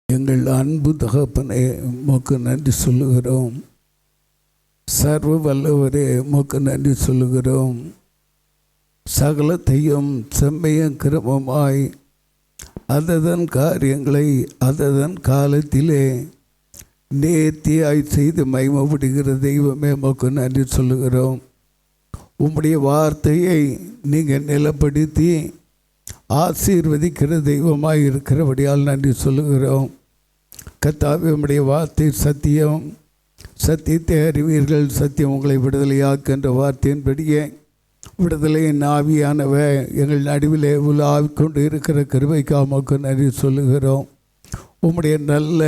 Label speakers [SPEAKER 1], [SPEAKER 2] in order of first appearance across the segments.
[SPEAKER 1] எங்கள் அன்பு தகப்பனே, உமக்கு நன்றி சொல்லுகிறோம். சர்வ வல்லவரே, உமக்கு நன்றி சொல்லுகிறோம். சகலத்தையும் செம்மையும் கிரமமாய் அததன் காரியங்களை அததன் காலத்திலே நேர்த்தியாய் செய்து மகிமைப்படுகிற தெய்வமே, உமக்கு நன்றி சொல்லுகிறோம். உம்முடைய வார்த்தையை நீங்கள் நிலப்படுத்தி ஆசீர்வதிக்கிற தெய்வமாய் இருக்கிறபடியால் நன்றி சொல்லுகிறோம். கர்த்தாவே, உம்முடைய வார்த்தை சத்தியம், சத்தியத்தை அறிவீர்கள், சத்தியம் உங்களை விடுதலையாக்குன்ற வார்த்தையின்படியே விடுதலையின் ஆவியானவ எங்கள் நடுவிலே உலாவிக்கொண்டு இருக்கிற கிருபைக்காக உமக்கு நன்றி சொல்லுகிறோம். உம்முடைய நல்ல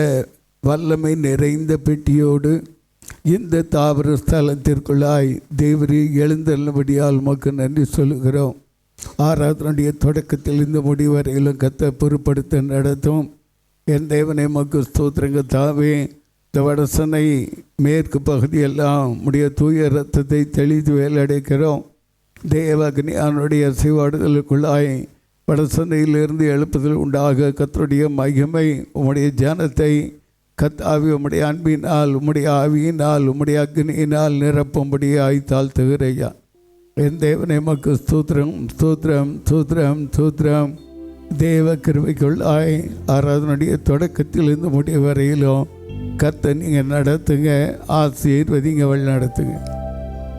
[SPEAKER 1] வல்லமை நிறைந்த பெட்டியோடு இந்த தாவர ஸ்தலத்திற்குள்ளாய் தேவரீ எழுந்தள்ளபடியால் உமக்கு நன்றி சொல்லுகிறோம். ஆராதனுடைய தொடக்கத்தில் இந்த முடிவரையிலும் கர்த்தர் பொறுப்படுத்த நடத்தும் என் தேவனை உமக்கு ஸ்தோத்திரங்க தாவே. இந்த வடசனை மேற்கு பகுதியெல்லாம் உடைய தூய இரத்தத்தை தெளித்து வேலடைக்கிறோம். தேவஅக்னி அவனுடைய அசைவாடுதலுக்குள்ளாய் வடசனையிலிருந்து எழுப்புதல் உண்டாக கர்த்தருடைய மகிமை உம்முடைய ஜனத்தை கர்த்தாவே உம்முடைய அன்பினால், உம்முடைய ஆவியினால், உம்முடைய அக்னியினால் நிரப்பும்படியாய் தாழ்த்துகிறையா. என் தேவனை உமக்கு ஸ்தோத்திரம் ஸ்தோத்திரம் ஸ்தோத்திரம் ஸ்தோத்திரம். தேவ கிருபைக்குள்ளாய் ஆராதனுடைய தொடக்கத்தில் இருந்து முடிய வரையிலும் கர்த்தர் நீங்கள் நடத்துங்க, ஆசீர்வதிங்க, வழி நடத்துங்க.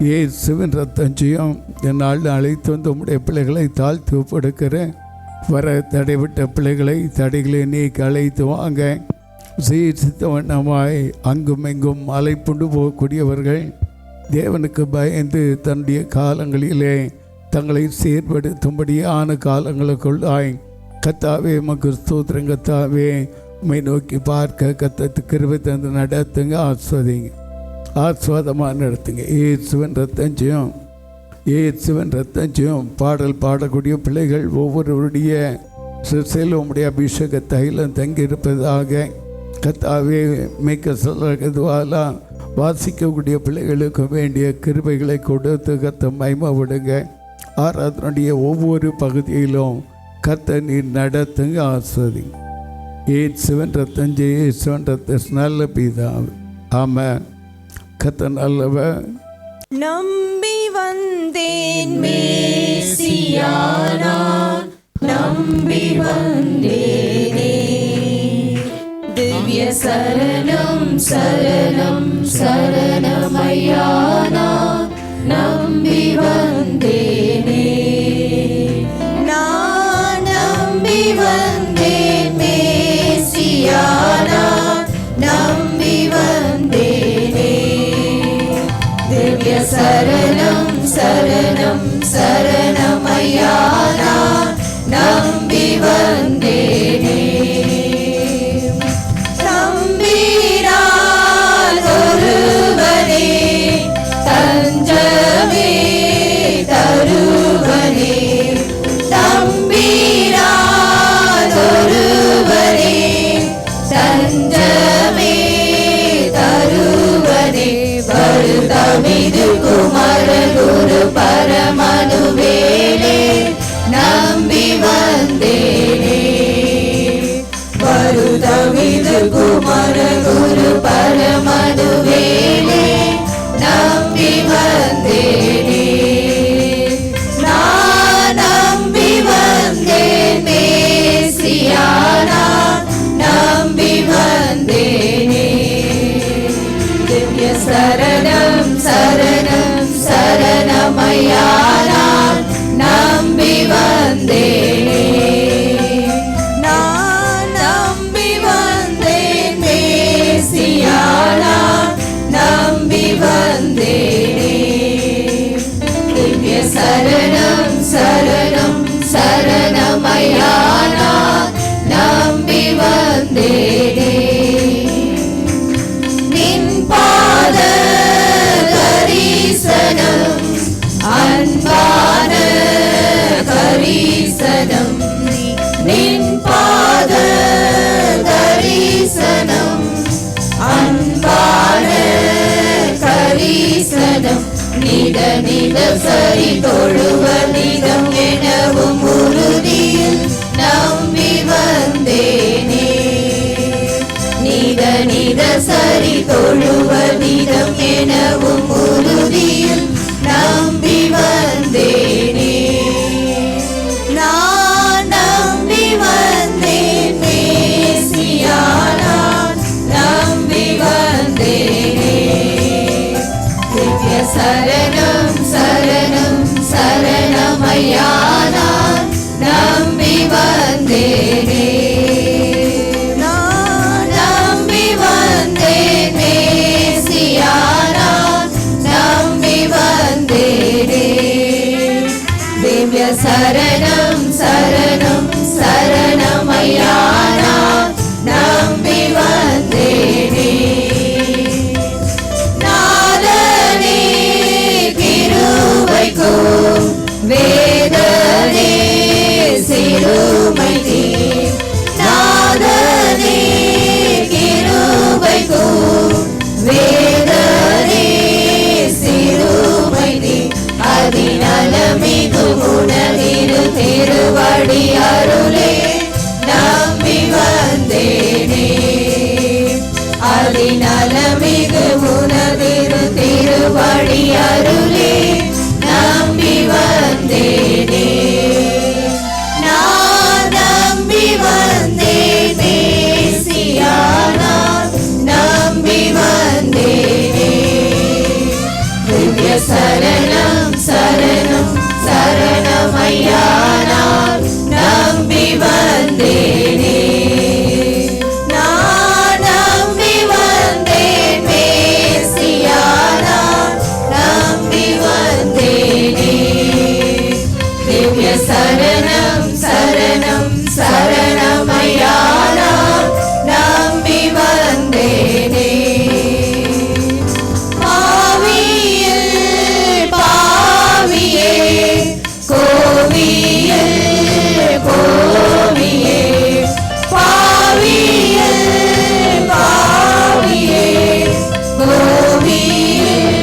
[SPEAKER 1] இயேசுவின் ரத்தஞ்செய்யும் என்னால் அழைத்து வந்து உம்முடைய பிள்ளைகளை தாழ்த்தி ஒப்படுக்கிறேன். வர தடைவிட்ட பிள்ளைகளை தடைகளை நீக்கி அழைத்து வாங்க. சீர்சித்த வண்ணமாய் அங்கும் எங்கும் அலைப்புண்டு போகக்கூடியவர்கள் தேவனுக்கு பயந்து தன்னுடைய காலங்களிலே தங்களை செயற்படுத்தும்படியான காலங்களுக்குள்ளாய் கர்த்தாவே உமக்கு ஸ்தோத்திரம். கர்த்தாவே, உம்மை நோக்கி பார்க்க கர்த்தருக்கு கிருபை தந்து நடத்துங்க, ஆஸ்வதிங்க, ஆஸ்வாதமாக நடத்துங்க. இயேசுவின் ரத்தஞ்செய்யும், இயேசுவின் ரத்தஞ்செய்யும். பாடல் பாடக்கூடிய பிள்ளைகள் ஒவ்வொருவருடைய சிறையில் உம்முடைய அபிஷேக தைலம் தங்கியிருப்பதாக கர்த்தாவே மிக்க சொல்றதுவால வாசிக்கக்கூடிய பிள்ளைகளுக்கு வேண்டிய கிருபைகளை கொடுத்து கர்த்தர் மகிமைப்படுங்க. ஆராதனுடைய ஒவ்வொரு பகுதியிலும் கர்த்தர் நீர் நடத்துங்க, ஆஸ்வதிங்க. இயேசுவின் ரத்தஞ்செய்யும், இயேசுவின் ரத்த நல்ல பிதாவே, ஆமென். கர்த்தர் நல்லவர்.
[SPEAKER 2] நம்பி வந்தேன் மேசியா, நான் நம்பி வந்தேனே. திவ்ய சரணம் சரணம் சரணமையா, நான் நம்பி வந்தேனே. நான் நம்பி வந்தேன் மேசியா, நான் நம்பி வந்தேனே. திவ்ய சரணம் சரணம் சரணமையா, நான் நம்பி வந்தேனே. தருவனே தஞ்சமே தருவனே, தம்பீரா தருவனே தஞ்சமே தருவனே. வருதமிது குமர குரு பரமனுவேலே, நம்பி வந்தேனே. வருதமிது குமர குரு பரமனுவேலே, நம்பி வந்தேனே. நான் நம்பி வந்தேன் மேசியா, நான் நம்பி வந்தேனே. திவ்ய சரணம் சரணம் சரணமையா, நான் நம்பி வந்தேனே. நான் நம்பி வந்தேன் மேசியா, நான் நம்பி வந்தேனே. திவ்ய சரணம் சரணம் சரணமையா, நான் நம்பி வந்தேனே. நின் பாத கரீசனம் அன்பான கரீசனம், நின் பாத கரீசனம் அன்பான கரீசனம். நித நித சரி தொழுவ நிதம் எனவும் உறுதியில் நம்பி வந்தேனே. நித நித சரி தொழுவதிடம் எனவும் உறுதியில் நம்பி வந்தேனே. நான் நம்பி வந்தேன் மேசியா, நான் நம்பி வந்தேனே. திவ்ய சரணம் சரணம் சரணமையா, நான் நம்பி வந்தேனே. நான் நம்பி வந்தேன் மேசியா, நான் நம்பி வந்தேனே. திவ்ய சரணம் சரணம் சரணமையா, நான் நம்பி வந்தேனே. நாதனே கிருபைக்கும் வேதனே சிறுமை தீர். நாதனே கிருபைக்கும் வேதனே சிறுமை தீர். அதிநலமிகு உனதிரு திருவடி அருளே நம்பி வந்தேனே. அதிநலமிகு உனதிரு திருவடி அருளே நம்பி வந்தேனே. நான் நம்பி வந்தேன் மேசியா, நான் நம்பி வந்தேனே. திவ்ய சரணம் சரணம் சரணமையா, நான் நம்பி வந்தேனே. நான் நம்பி வந்தேன் மேசியா, நான் நம்பி வந்தேனே. திவ்ய சரணம் சரணம் சரணமையா, நான் நம்பி வந்தேனே. பாவியில் பாவியே கோவியில் கோவியே. பாவியில் பாவியே கோவியில்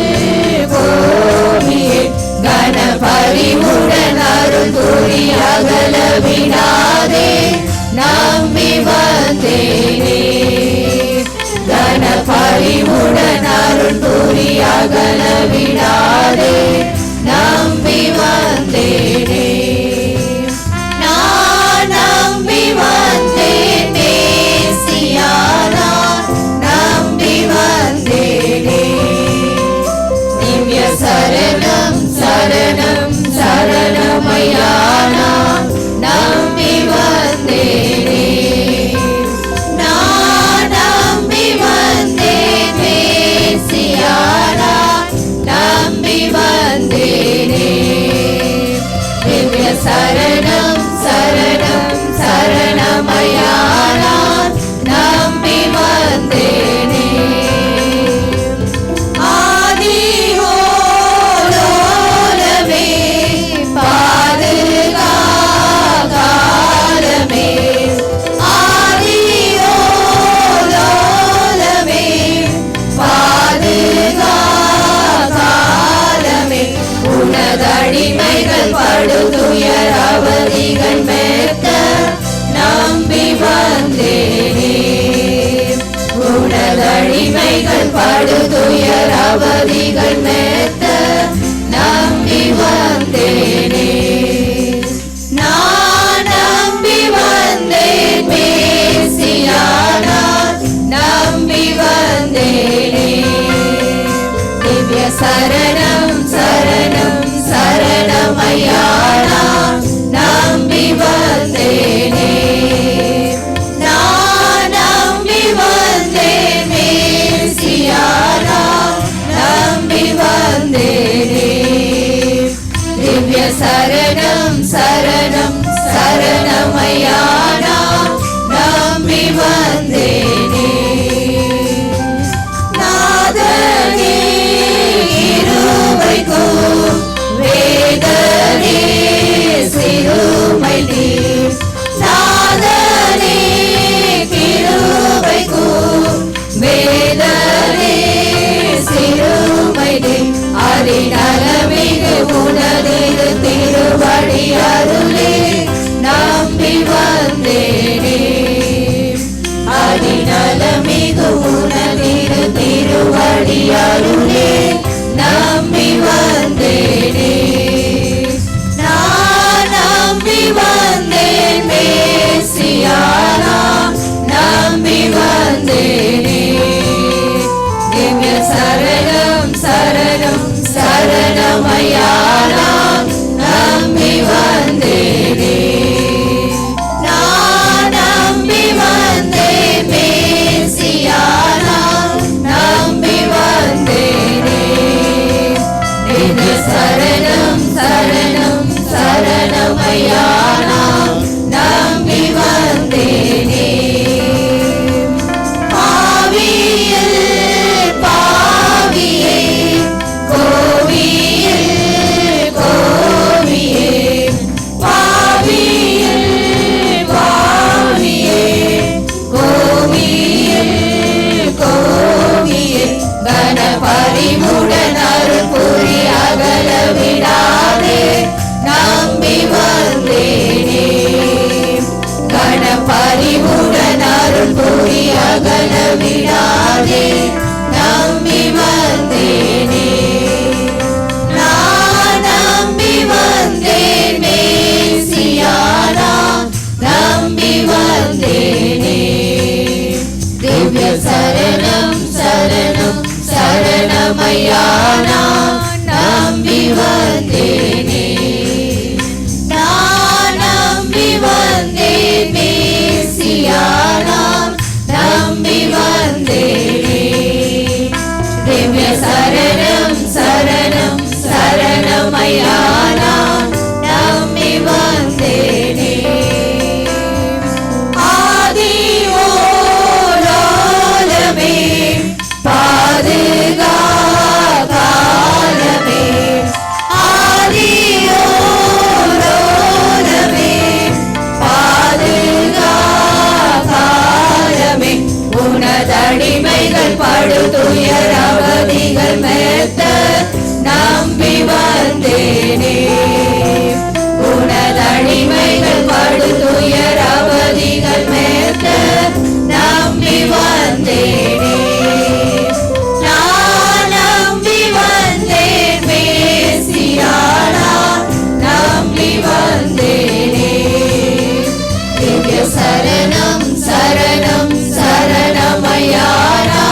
[SPEAKER 2] கோவியே. கணபரிவுடன் அருள் கூறி அகல விடாதே நம்பி வந்தேனே. கணபரிவுடன் அருள் கூறி அகல விடாதே நம்பி வந்தேனே. நான் நம்பி வந்தேன் மேசியா, நான் நம்பி வந்தேனே. திவ்ய சரணம் சரணம் சரணமையா, நான் நம்பி வந்தேனே. நான் நம்பி வந்தேன் மேசியா, நான் நம்பி வந்தேனே. திவ்ய சரணம் சரணம் சரணமையா, நான் நம்பி வந்தேனே. ஆதியோலோலமே பாதுகாலமே. ஆதியோலோலமே பாதுகாலமே. உனதடிமைகள் படுதுயர் அவதிகள் மேற்க நம்பி வந்தேனே. உனதடிமைகள் படுதுயர் அவதிகள் மேற்க நம்பி வந்தேனே. நான் நம்பி வந்தேன் மேசியா, நான் நம்பி வந்தேனே. திவ்ய சரணம் சரணம் சரணமையா, நான் நம்பி வந்தேனே. நான் நம்பி வந்தேன் மேசியா, நான் நம்பி வந்தேனே. திவ்ய சரணம் சரணம் சரணமையா, நான் நம்பி வந்தேனே. நாதனே கிருபைக்கும் வேதனே சிறுமை தீர். நாதனே கிருபைக்கும் வேதனே சிறுமை தீர். அறி அடியாருளே நம்பி வந்தேனே. நான் நம்பி வந்தேன் மேசியானா, நம்பி வந்தேனே. திவ்ய சரணம் சரணம் சரணமையானா, நம்பி வந்தேனே. நான் நம்பி வந்தேன் மேசியானா, நம்பி வந்தேனே. திவ்ய சரணம் சரணம் சரணமையானா, நம்பி வந்தேனே. பாவியில் பாவியே, கோவியில் கோவியே, பாவியில் பாவியே, கோவியில் கோவியே, கனபரிமுடன் அருள் புரி அகல விடாதே, நம்பி வந்தேனே. கனபரிமுடன் அருள் புரி அகல விடாதே, நம்பி வந்தேனே. நான் நம்பி வந்தேன் மேசியானா, நம்பி வந்தேனே. திவ்ய சரணம் சரணம் சரணமையானா, நம்பி வந்தேனே. நான் நம்பி வந்தேன் மேசியானா, நம்பி வந்தேனே. திவ்ய சரணம் சரணம் சரணமையானா, நம்பி வந்தேனே. ஆதி ஓலோலமே பாதுகாலமே, ஆதி ஓலோலமே பாதுகாலமே, உனதடிமைகள் படுதுயர் அவதிகள் மேத்த, நம்பி வந்தேனே. உனதடிமைகள் படுதுயர் அவதிகள் மேத்த, நம்பி வந்தேனே. நான் நம்பி வந்தேன் மேசியானா, நம்பி வந்தேனே. திவ்ய சரணம் சரணம் சரணமையானா,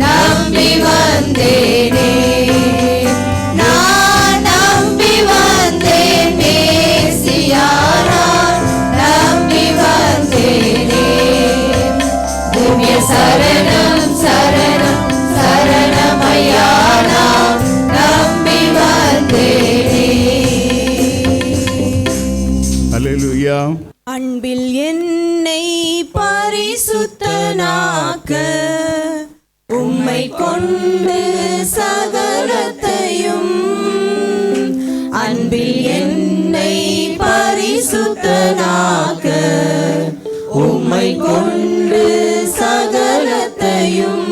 [SPEAKER 2] நம்பி வந்தேனே. நான் நம்பி வந்தேன் மேசியானா, நம்பி வந்தேனே. திவ்ய சரணம் சரணம் சரணமையானா, நம்பி வந்தேனே.
[SPEAKER 1] அல்லேலூயா.
[SPEAKER 2] அன்பில் என்னை பரிசுத்தனாக்க, உம்மை கொண்டு சகலத்தையும், அன்பில் என்னை பரிசுத்தனாக்க, உம்மை கொண்டு சகலத்தையும்,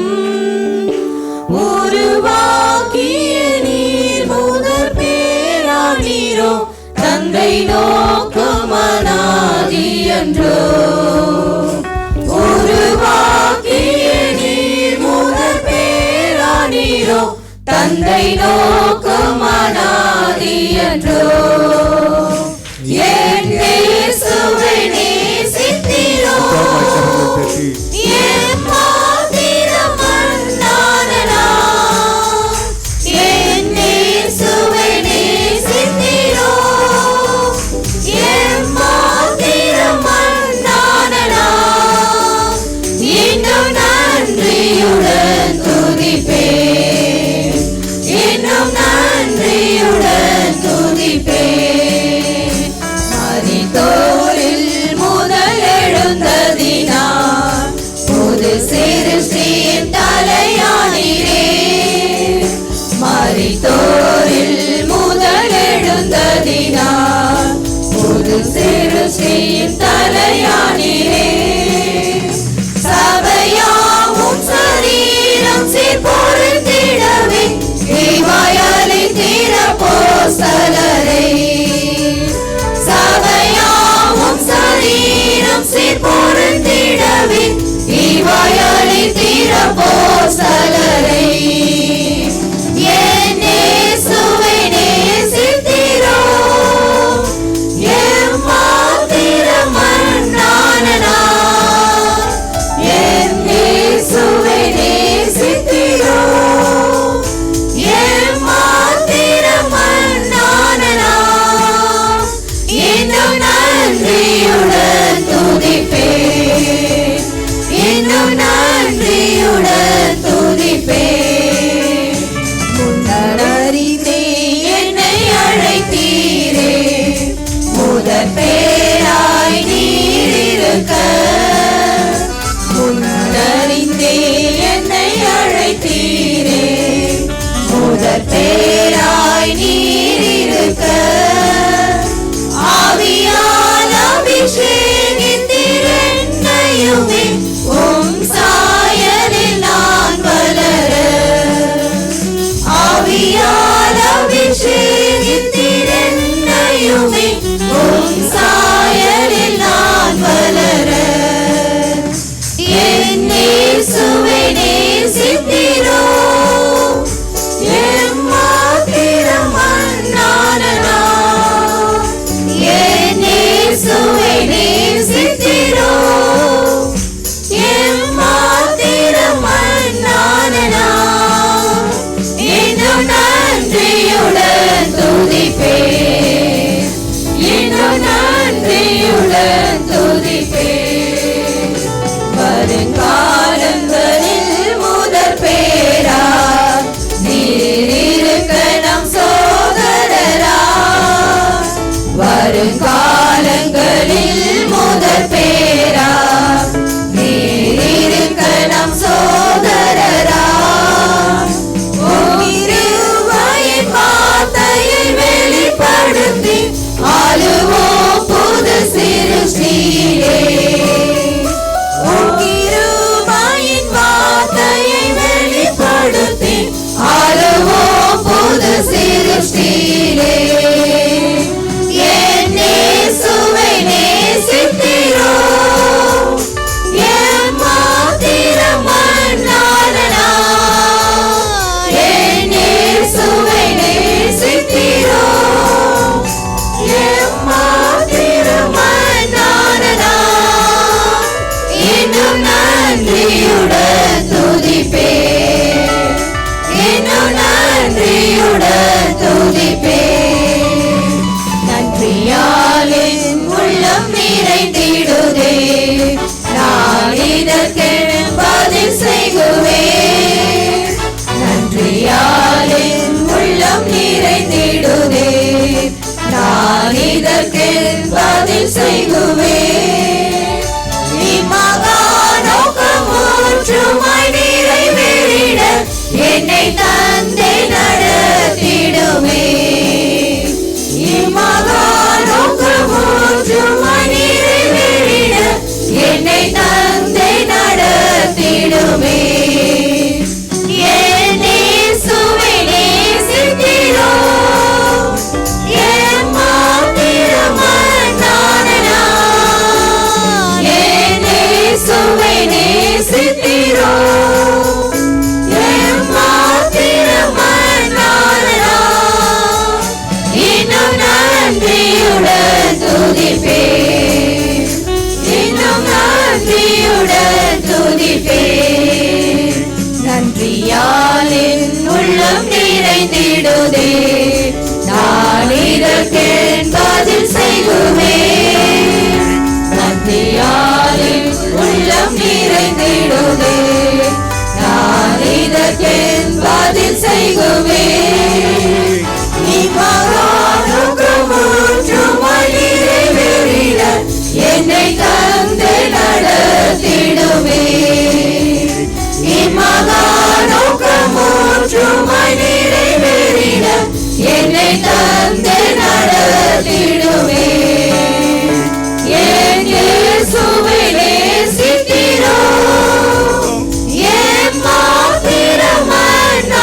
[SPEAKER 2] உருவாக்கிய நீர் முதற் பேரானீரோ, தந்தை நோக்கமனாதி என்றோ. உருவாக்கிய நீர் முதற் பேரானீரோ, தந்தை நோக்கமனாதி என்றோ. என் இயேசுவை நேசித்தீரோ, எம்மாத்திரம் அண்ணாதனா. என் இயேசுவை நேசித்தீரோ, எம்மாத்திரம் அண்ணாதனா. இன்னும் நன்றியுடன் துதிப்பேன், இன்னும் நன்றியுடன் துதிப்பேன். மரித்தோரில் முதல் எழுந்ததினார், புது சிருஷ்டியின் தலையானீரே. மரித்தோரில் முதல் எழுந்ததினார், புது சிருஷ்டியின் தலையானீரே. சபையாவும் சரீரம் சீர்பொருந்திடவே, இவாயலி திறப்போஸ்தலரை. சபையாவும் சரீரம் சீர்பொருந்திடவே, இவாயலி நேசித்திரப்போஸ்தலரை என் இயேசுவை நேசித்திரோ எம்மாத்திரமன்னான நான் என் இயேசுவை நேசித்திரோ எம்மாத்திரமன்னான நான் இன்னும் நன்றியுடன் துதிப்பேன் இன்னும் நன்றியுடன் துதிப்பேன் முன்னறிந்தே என்னை அழைத்தீரே முதற் பேராய் நீர் இருக்க முன்னறிந்தே என்னை அழைத்தீரே முதற் பேராய் நீர் இருக்க ஆவியால் அபிஷேகித்திருந்தையுமே உம் சாயலில் நான் வளர ஆவியால் அபிஷேகித்திருந்தையுமே உம் சாயலில் நான் வளர என் இயேசுவை நேசித்திரோ எம்மாத்திரமன்னான நான் என் இயேசுவை நேசித்திரோ எம்மாத்திரமன்னான நான் இன்னும் நன்றியுடன் துதிப்பேன் இன்னும் நன்றியுடன் துதிப்பேன் வருங்காலங்களில் முதற் பேரா நீர் இருக்க நம் சோதரரா வருங்காலங்களில் முதற் பேரா நீர் இருக்க நம் சோதரரா உம்மிருபையின் வார்த்தையை வெளிப்படுத்தி ஆளுவோம் புது சிருஷ்டியிலே உம்மிருபையின் வார்த்தையை வெளிப்படுத்தி ஆளுவோம் புது சிருஷ்டியிலே என் இயேசுவை நேசித்திரோ எம்மாத்திரமன்னான நான் என் இயேசுவை நேசித்திரோ எம்மாத்திரமன்னான நான் இன்னும் நன்றியுடன் துதிப்பேன் இன்னும் நன்றியுடன் துதிப்பேன் நன்றியால் என் உள்ளம் நிறைந்திடுதே நான் இதற்கு பதில் செய்குவேன் நன்றியால் என் உள்ளம் நிறைந்திடுதே நான் இதற்கு பதில் செய்குவேன் இம்மகா நோக்கம் ஒற்றுமாய் நிறைவேறிட என்னை தந்தை நடத்திடுமே இம்மகா நோக்கம் ஒற்றுமாய் நிறைவேறிட என்னை தந்தை நடத்திடுமே என் இயேசுவை நேசித்திரோ எம்மாத்திரமன்னான நான் என் இயேசுவை நேசித்திரோ எம்மாத்திரமன்னான நான் இன்னும் நன்றியுடன் துதிப்பேன் இன்னும் நன்றியுடன் துதிப்பேன் நன்றியால் என் உள்ளம் நிறைந்திடுதே நான் இதற்கு பதில் செய்குவேன் நன்றியால் என் உள்ளம் நிறைந்திடுதே நான் இதற்கு பதில் செய்குவேன் இம்மகா நோக்கம் ஒற்றுமாய் நிறைவேறிட என்னை தந்தை நடத்திடுமே இம்மகா நோக்கம் ஒற்றுமாய் நிறைவேறிட என்னை தந்தை நடத்திடுமே என் இயேசுவை நேசித்திரோ எம்மாத்திரமன்னான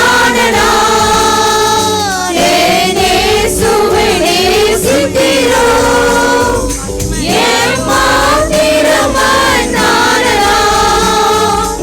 [SPEAKER 2] நான் என் இயேசுவை நேசித்திரோ எம்மாத்திரமன்னான நான்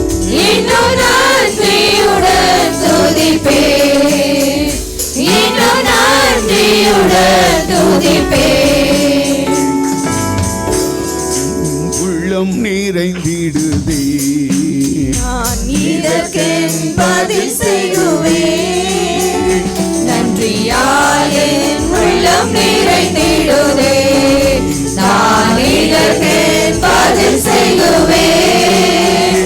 [SPEAKER 2] துதியால் என் உள்ளம் நிறைந்திடுதே. நான் இதற்கு பதில் செய்குவேன்.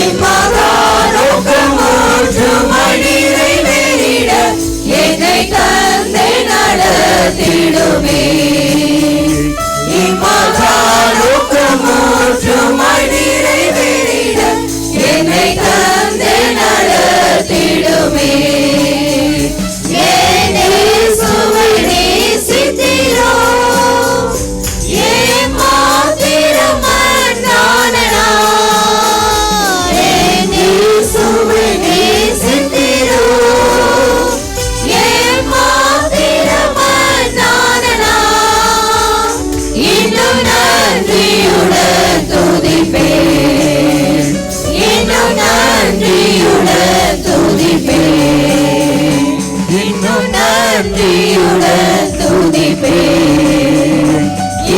[SPEAKER 2] இம்மகா நோக்கம் ஒன்றுமாய் நிறைவேறிட என்னை தந்தை நடத்திடுமே. இம்மகா நோக்கம் ஒன்றுமாய் நிறைவேறிட என்னை தந்தை நடத்திடுமே. இயேசுவை நேசித்தீரோ, ஏமாத்திரம் நானனா. இயேசுவை நேசித்தீரோ, ஏமாத்திரம் நானனா. இன்னும் நன்றியுடன் துதிப்பேன், இன்னும் நன்றியுடன் துதிப்பேன், இன்னும் நன்றியுடன் துதிப்பேன்,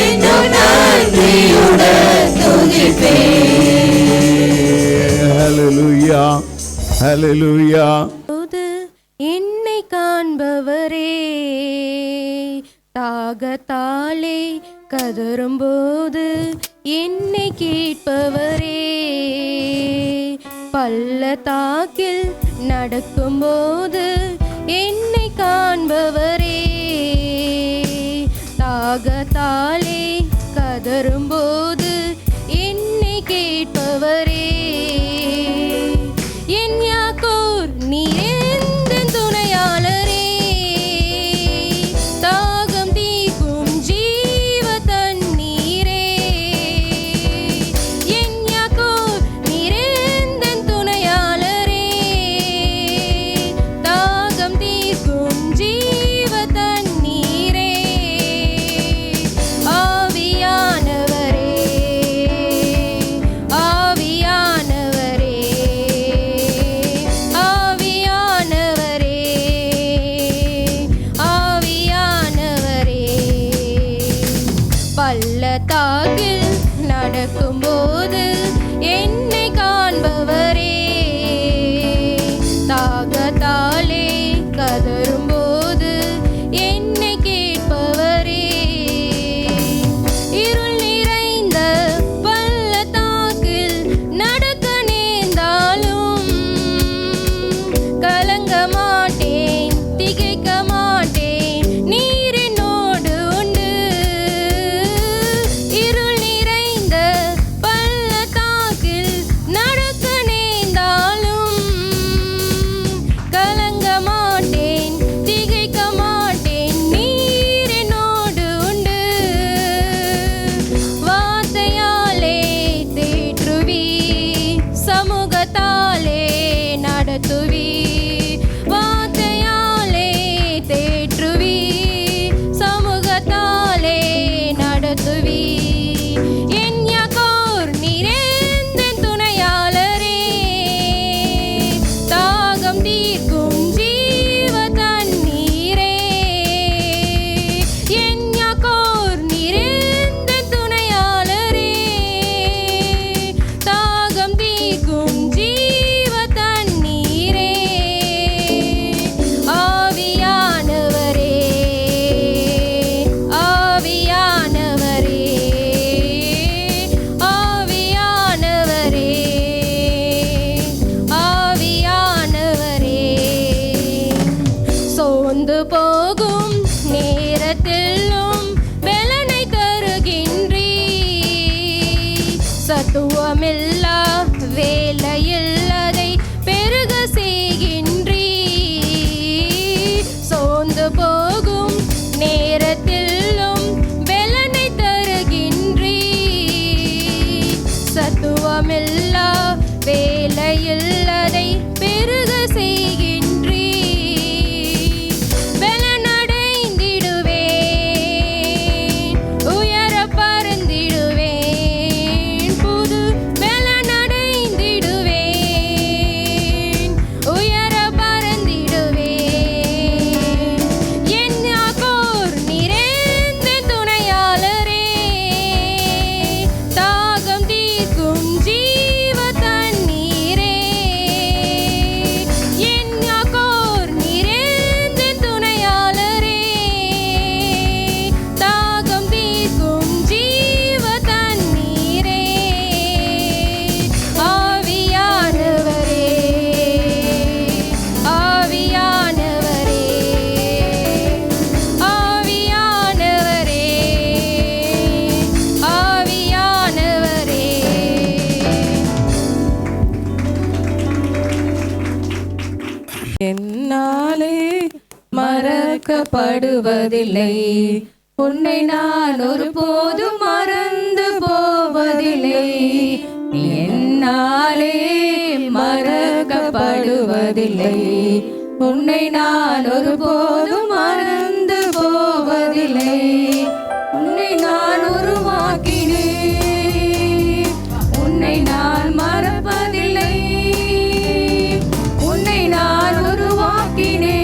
[SPEAKER 2] இன்னும் நன்றியுடன் துதிப்பேன்.
[SPEAKER 1] ஹalleluya ஹalleluya.
[SPEAKER 3] என்னை காண்பவரே, தாகத்தாலே கதறும்போது என்னை கேட்பவரே, பள்ளத்தாக்கில் நடக்கும்போது என்னை காண்பவரே, தாகத்தாலே கதறும்போது என்னை கேட்பவரே, என் யாக்கோர் நீரெந்தன் துணையாளரே, தாகம் தீர்க்கும் ஜீவ தண்ணீரே, என் யாக்கோர் நீரெந்தன் துணையாளரே, தாகம் தீர்க்கும் ஜீவ தண்ணீரே, ஆவியானவரே, ஆவியானவரே, ஆவியானவரே, ஆவியானவரே, பள்ளத்தாக்கில் நடக்கும்போது என்னை காண்பவரே, தாகத்தாலே கதறும்போது என்னை கேட்பவரே, இருள் நிறைந்த பள்ளத்தாக்கில் நடக்க நேர்ந்தாலும் கலங்க மாட்டேன், திகைக்க மாட்டேன், நீர் என்னோடு உண்டு. இருள் நிறைந்த பள்ளத்தாக்கில் நடக்க நேர்ந்தாலும் கலங்க மாட்டேன், திகைக்க மாட்டேன், நீர் என்னோடு உண்டு. வார்த்தையாலே தேற்றுவி, சமூகத்தாலே நடத்துவி, வார்த்தையாலே தேற்றுவி, சமூகத்தாலே நடத்துவி, என் யாக்கோர் நீரெந்தன் துணையாளரே, தாகம் தீர்க்கும் ஜீவ தண்ணீரே, என் யாக்கோர் நீரெந்தன் துணையாளரே, தாகம் தீர்க்கும் ஜீவ தண்ணீரே, ஆவியானவரே, ஆவியானவரே, ஆவியானவரே, ஆவியானவரே, சோர்ந்து போகும் நேரத்திலும் பலனை தருகின்றீ, சத்துவமில்லா வேலையில் அதை பெருக செய்கின்றீ, சோர்ந்து போகும் நேரத்திலும் பலனை தருகின்றீ, சத்துவமில்லா வேலையில் அதை பெருக செய்கின்றீ, பலனடைந்திடுவேன், உயர பறந்திடுவேன், புது பலனடைந்திடுவேன்,
[SPEAKER 2] மறக்கப்படுவதில்லை. உன்னை நான் ஒருபோதும் மறந்து போவதில்லை. என்னாலே மறக்கப்படுவதில்லை. உன்னை நான் ஒருபோதும் மறந்து போவதில்லை. உன்னை நான் உருவாக்கினேன், உன்னை நான் மறப்பதில்லை. உன்னை நான் உருவாக்கினேன்,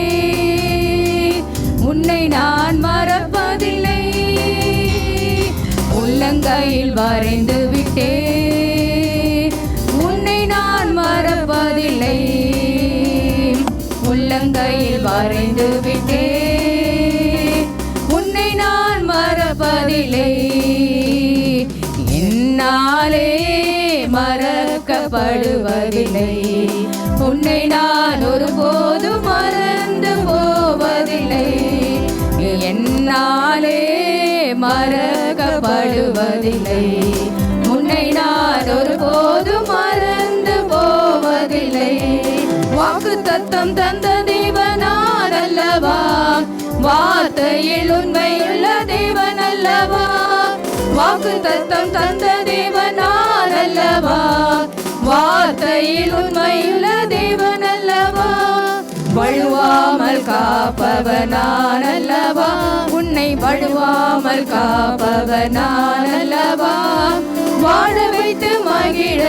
[SPEAKER 2] உன்னை நான் மறப்பதில்லை. உள்ளங்கையில் வரைந்து விட்டேன், உன்னை நான் மறப்பதில்லை. உள்ளங்கையில் வரைந்து விட்டேன், உன்னை நான் மறப்பதில்லை. என்னாலே மறக்கப்படுவதில்லை. உன்னை நான் ஒருபோதும் மறந்து போவதில்லை. என்னாலே மறக்கப்படுவதில்லை. உன்னை நான் ஒருபோதும் மறந்து போவதில்லை. வாக்குத்தத்தம் தந்த தேவனார் அல்லவா, வார்த்தையில் உண்மையுள்ள தேவன் அல்லவா. வாக்குத்தத்தம் தந்த தேவனார் அல்லவா, வார்த்தையில் உண்மையுள்ள தேவன் அல்லவா. வழுவாமல் காப்பவனான் அல்லவா, உன்னை வழுவாமல் காப்பவனான் அல்லவா. வாழ வைத்து மகிழ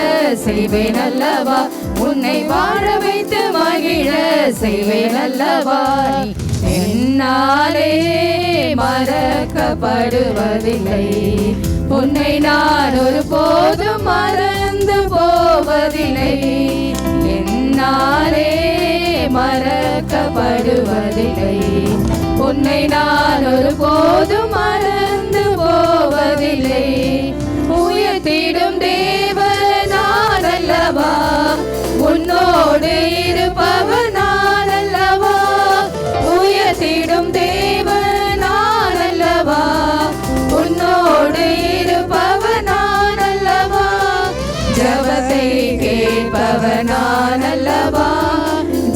[SPEAKER 2] செய்வேன் அல்லவா, உன்னை வாழ வைத்து மகிழ செய்வேன் அல்லவா. என்னாலே மறக்கப்படுவதில்லை. உன்னை நான் ஒருபோதும் மறந்து போவதில்லை. என்னாலே மறக்கப்படுவதில்லை. உன்னை நான் ஒருபோதும் மறந்து போவதில்லை. உயர்த்திடும் தேவன் நான் அல்லவா, உன்னோடு இருப்பவர் நான் அல்லவா. உயர்த்திடும் தேவன் நான் அல்லவா, உன்னோடு இருப்பவர் நான் அல்லவா. ஜெபத்தை கேட்பவர் நான் அல்லவா,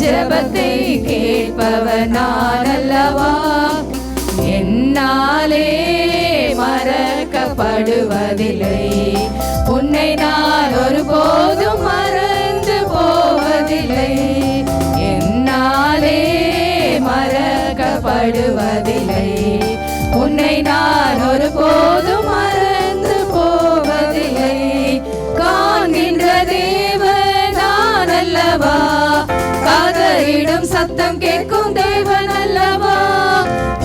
[SPEAKER 2] ஜெபத்தை கேட்பவர் நான் அல்லவா. என்னாலே மறக்கப்படுவதில்லை. உன்னை நான் ஒருபோதும் மறந்து போவதில்லை. என்னாலே மறக்கப்படுவதில்லை. உன்னை நான் ஒருபோதும் மறந்து போவதில்லை. காண்கின்ற தேவன் நான் அல்லவா, காதலிடும் சத்தம் கேட்கும் தேவன் அல்லவா.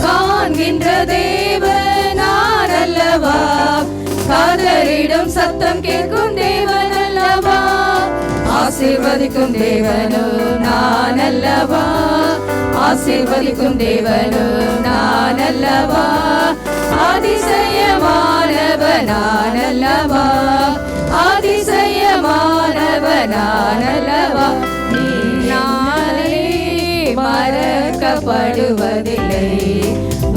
[SPEAKER 2] காண்கின்ற தேவன் நான் அல்லவா, காதலிடும் சத்தம் கேட்கும் தேவன் அல்லவா. ஆசீர்வதிக்கும் தேவனும் நான் அல்லவா, ஆசீர்வதிக்கும் தேவனும் நான் அல்லவா. அதிசயமானவன் நான் அல்லவா, அதிசயமானவன் நான் அல்லவா. நீனாலே மறக்கப்படுவதில்லை.